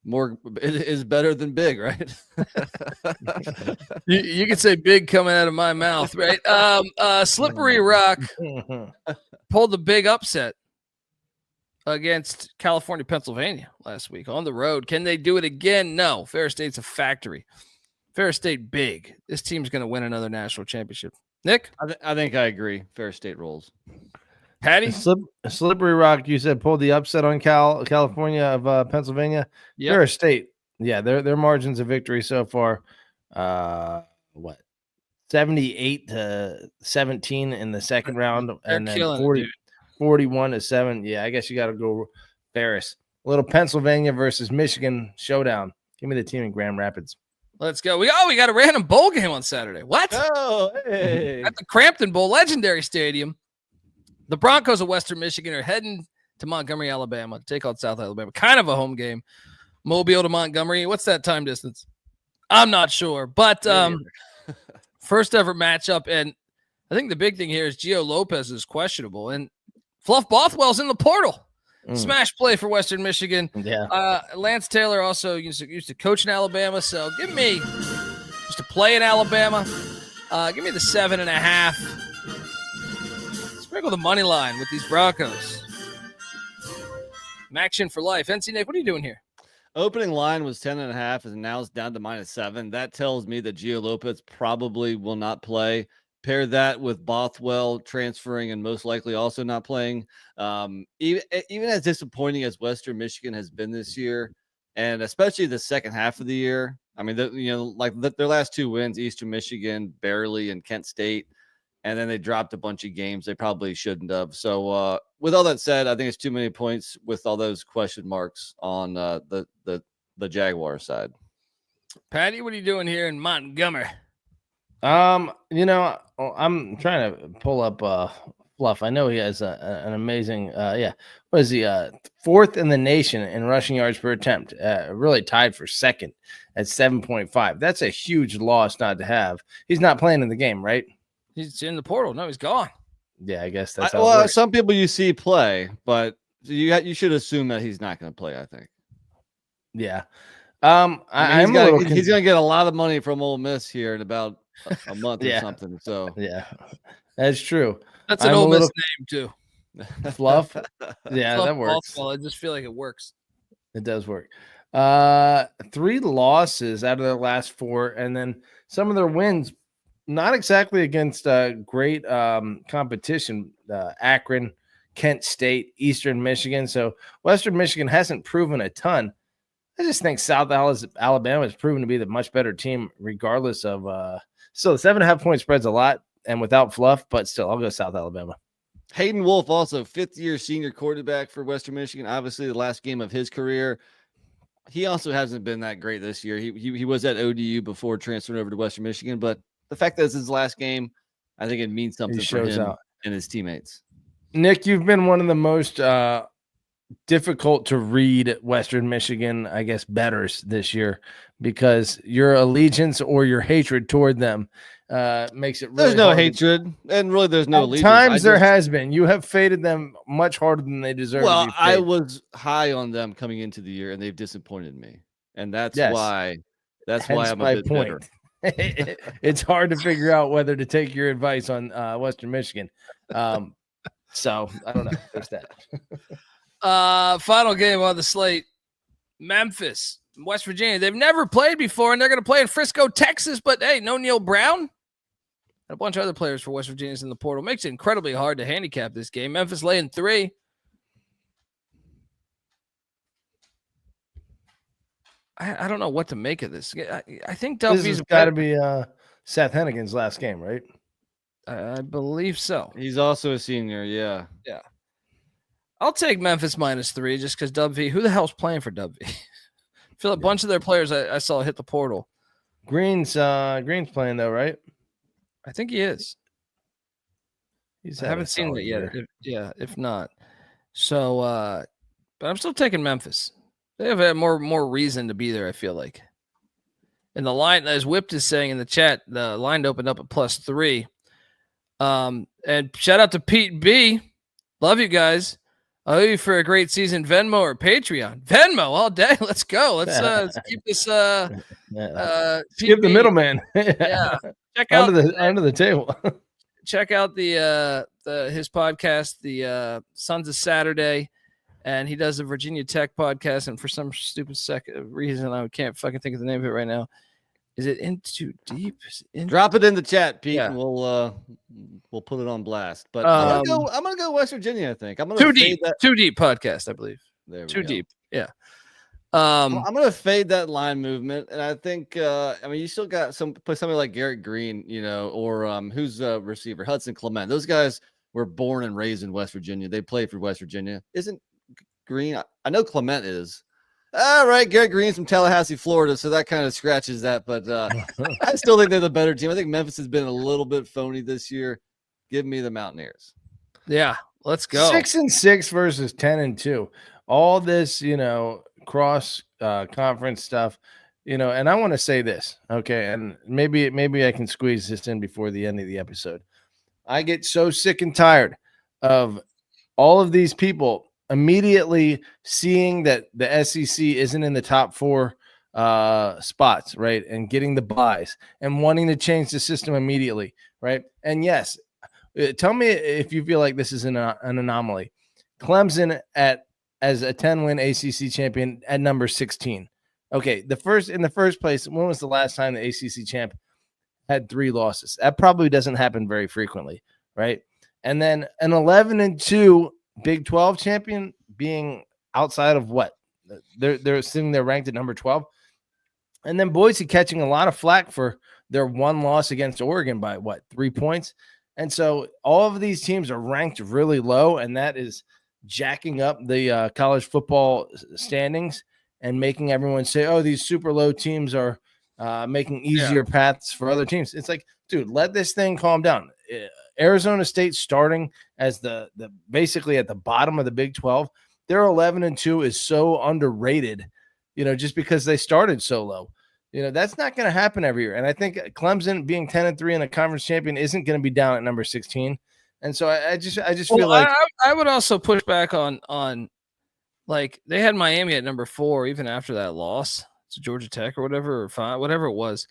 better than Big, right? you could say Big coming out of my mouth, right? Slippery Rock pulled the big upset against California, Pennsylvania last week on the road. Can they do it again? No. Ferris State's a factory. Ferris State big. This team's going to win another national championship. Nick? I think I agree. Ferris State rolls. Patty? Slippery Rock, you said pulled the upset on California of Pennsylvania. Yep. Ferris State. Yeah, their margins of victory so far. 78-17 in the second round, and then 41-7. Yeah, I guess you got to go Ferris. A little Pennsylvania versus Michigan showdown. Give me the team in Grand Rapids. Let's go. We got a random bowl game on Saturday. What? Oh, hey. At the Crampton Bowl, legendary stadium. The Broncos of Western Michigan are heading to Montgomery, Alabama to take on South Alabama. Kind of a home game. Mobile to Montgomery. What's that time distance? I'm not sure. But first ever matchup. And I think the big thing here is Geo Lopez is questionable. And Fluff Bothwell's in the portal. Smash play for Western Michigan. Yeah. Lance Taylor also used to coach in Alabama. So give me just to play in Alabama. Give me the 7.5. Sprinkle the money line with these Broncos. Action for life. NC Nick, what are you doing here? Opening line was 10.5, and now it's down to -7. That tells me that Geo Lopez probably will not play. Pair that with Bothwell transferring and most likely also not playing. Even as disappointing as Western Michigan has been this year, and especially the second half of the year. I mean, their last 2 wins, Eastern Michigan barely and Kent State, and then they dropped a bunch of games they probably shouldn't have. So with all that said, I think it's too many points with all those question marks on the Jaguar side. Patty, what are you doing here in Montgomery? I'm trying to pull up Fluff. I know he has an amazing, what is he, 4th in the nation in rushing yards per attempt, really tied for 2nd at 7.5. That's a huge loss not to have. He's not playing in the game, right? He's in the portal. No, he's gone. Yeah, I guess that's how it works. Some people you see play, but you should assume that he's not going to play, I think. Yeah. He's going to get a lot of money from Ole Miss here in about a month or something. So yeah, that's true. That's an Ole Miss name too. Fluff. Yeah, Fluff that works. ball. I just feel like it works. It does work. 3 losses out of their last 4, and then some of their wins, not exactly against great competition. Akron, Kent State, Eastern Michigan. So Western Michigan hasn't proven a ton. I just think South Alabama has proven to be the much better team, regardless of. So the 7.5-point spread's a lot, and without Fluff, but still, I'll go South Alabama. Hayden Wolf, also 5th-year senior quarterback for Western Michigan. Obviously, the last game of his career. He also hasn't been that great this year. He was at ODU before transferring over to Western Michigan, but the fact that it's his last game, I think it means something for him and his teammates. Nick, you've been one of the most difficult to read Western Michigan, I guess, bettors this year, because your allegiance or your hatred toward them makes it really there's no hatred, and really there's no allegiance. Times there has been. You have faded them much harder than they deserve. Well, I was high on them coming into the year, and they've disappointed me, and that's why I'm a bit bitter. It's hard to figure out whether to take your advice on Western Michigan. So I don't know. There's that. Final game on the slate: Memphis, West Virginia. They've never played before, and they're going to play in Frisco, Texas. But hey, no Neil Brown. A bunch of other players for West Virginia's in the portal. Makes it incredibly hard to handicap this game. Memphis laying 3. I don't know what to make of this. I think This has got to be Seth Hennigan's last game, right? I believe so. He's also a senior, yeah. Yeah. I'll take Memphis -3 just because Dub V. Who the hell's playing for Dub V? I feel a bunch of their players I saw hit the portal. Green's playing though, right? I think he is. I haven't seen it yet. If not. So, but I'm still taking Memphis. They have had more reason to be there, I feel like. And the line, as Whipped is saying in the chat, the line opened up at +3. And shout out to Pete B. Love you guys. I owe you for a great season. Venmo or Patreon? Venmo all day. Let's go. Let's keep this. Skip the middleman. Yeah. Check out under the table. Check out his podcast, the Sons of Saturday, and he does a Virginia Tech podcast. And for some stupid reason, I can't fucking think of the name of it right now. Is it In Too Deep? Drop it in the chat, Pete, yeah. and we'll put it on blast. But I'm gonna go West Virginia. I think I'm gonna Too Deep podcast, I believe. There we Too go. Deep, yeah. I'm gonna fade that line movement, and I think you still got somebody like Garrett Green, or who's a receiver, Hudson Clement. Those guys were born and raised in West Virginia. They play for West Virginia. Isn't Green? I know Clement is. All right, Garrett Green's from Tallahassee, Florida, so that kind of scratches that. But I still think they're the better team. I think Memphis has been a little bit phony this year. Give me the Mountaineers. Yeah, let's go. 6-6 versus 10-2. All this, cross conference stuff, and I want to say this, okay, and maybe I can squeeze this in before the end of the episode. I get so sick and tired of all of these people immediately seeing that the SEC isn't in the top 4 spots, right, and getting the buys and wanting to change the system immediately, right? And yes, tell me if you feel like this is an anomaly. Clemson as a 10-win ACC champion at number 16. Okay, in the first place, when was the last time the ACC champ had 3 losses? That probably doesn't happen very frequently, right? And then an 11-2 Big 12 champion being outside of what? They're sitting there ranked at number 12. And then Boise catching a lot of flack for their 1 loss against Oregon by 3 points. And so all of these teams are ranked really low, and that is jacking up the college football standings and making everyone say, oh, these super low teams are making easier paths for other teams. It's like, dude, let this thing calm down. Arizona State starting as the basically at the bottom of the Big 12. Their 11-2 is so underrated, just because they started so low. That's not going to happen every year. And I think Clemson being 10-3 and a conference champion isn't going to be down at number 16. And so I just feel like I would also push back on like they had Miami at number 4 even after that loss to Georgia Tech or whatever, or 5, whatever it was.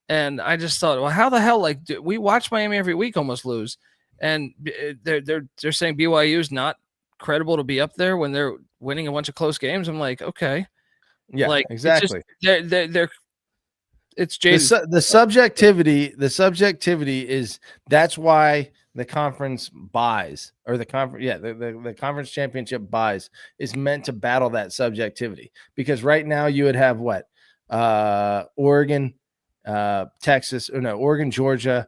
And I just thought, well, how the hell, we watch Miami every week almost lose. and they're saying BYU is not credible to be up there when they're winning a bunch of close games. I'm like, okay, yeah, like exactly. It's Jaden. The subjectivity is that's why the conference buys or the conference championship buys is meant to battle that subjectivity, because right now you would have what Oregon, Georgia,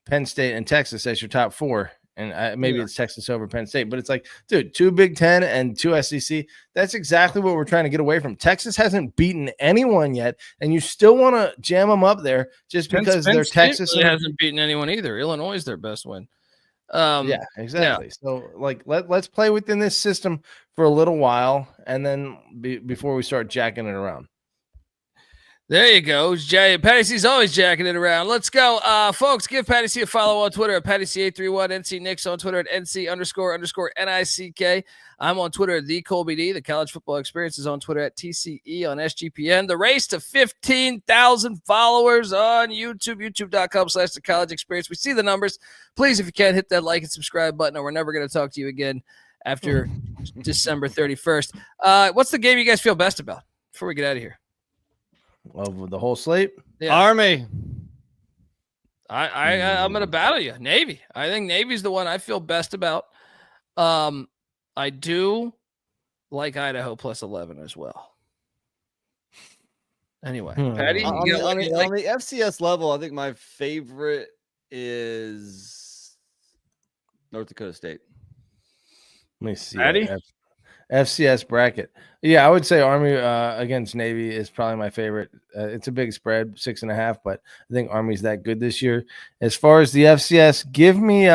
Penn State, and Texas as your top four. And maybe it's Texas over Penn State, but it's like, dude, 2 Big Ten and 2 SEC. That's exactly what we're trying to get away from. Texas hasn't beaten anyone yet, and you still want to jam them up there just because they're Texas. Really hasn't beaten anyone either. Illinois is their best win. Yeah, exactly. Yeah. So, like, let's play within this system for a little while, and then before we start jacking it around. There you go. Patty C's always jacking it around. Let's go. Folks, give Patty C a follow on Twitter at Patty C831, NC Nicks on Twitter at NC__NICK. I'm on Twitter at the Colby D. The College Football Experience is on Twitter at TCE on SGPN. The race to 15,000 followers on YouTube, youtube.com/the College Experience. We see the numbers. Please, if you can, hit that like and subscribe button, or we're never going to talk to you again after December 31st. What's the game you guys feel best about before we get out of here? Of the whole slate? Yeah. Army. I'm going to battle you. Navy. I think Navy's the one I feel best about. I do like Idaho plus 11 as well. Anyway, Patty, on the FCS level, I think my favorite is North Dakota State. Let me see. Patty? FCS bracket. Yeah, I would say Army against Navy is probably my favorite. It's a big spread, 6.5, but I think Army's that good this year. As far as the FCS, give me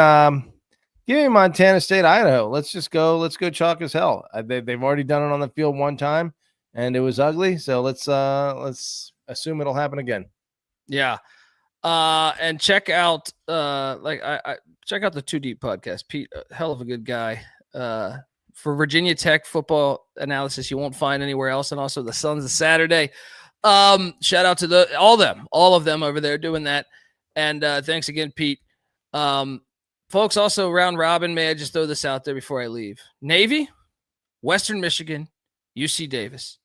Montana State, Idaho. Let's go chalk as hell. They've already done it on the field one time, and it was ugly. So let's assume it'll happen again. Yeah, and check out check out the Too Deep podcast. Pete, a hell of a good guy. For Virginia Tech football analysis you won't find anywhere else, and also the Sons of Saturday. Shout out to all of them over there doing that. And thanks again, Pete. Folks, also round robin, may I just throw this out there before I leave? Navy, Western Michigan, UC Davis,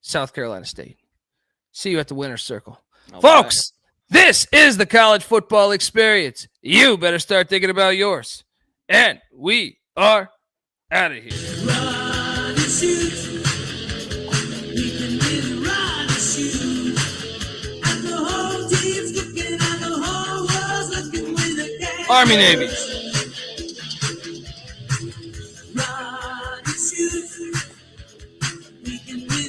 South Carolina State. See you at the winner's circle. Folks, this is the College Football Experience. You better start thinking about yours. And we are out of here. Run and shoot. We can really run and shoot. And the whole team's looking, and the whole world's looking with a game. Army Navy. Run and shoot. We can really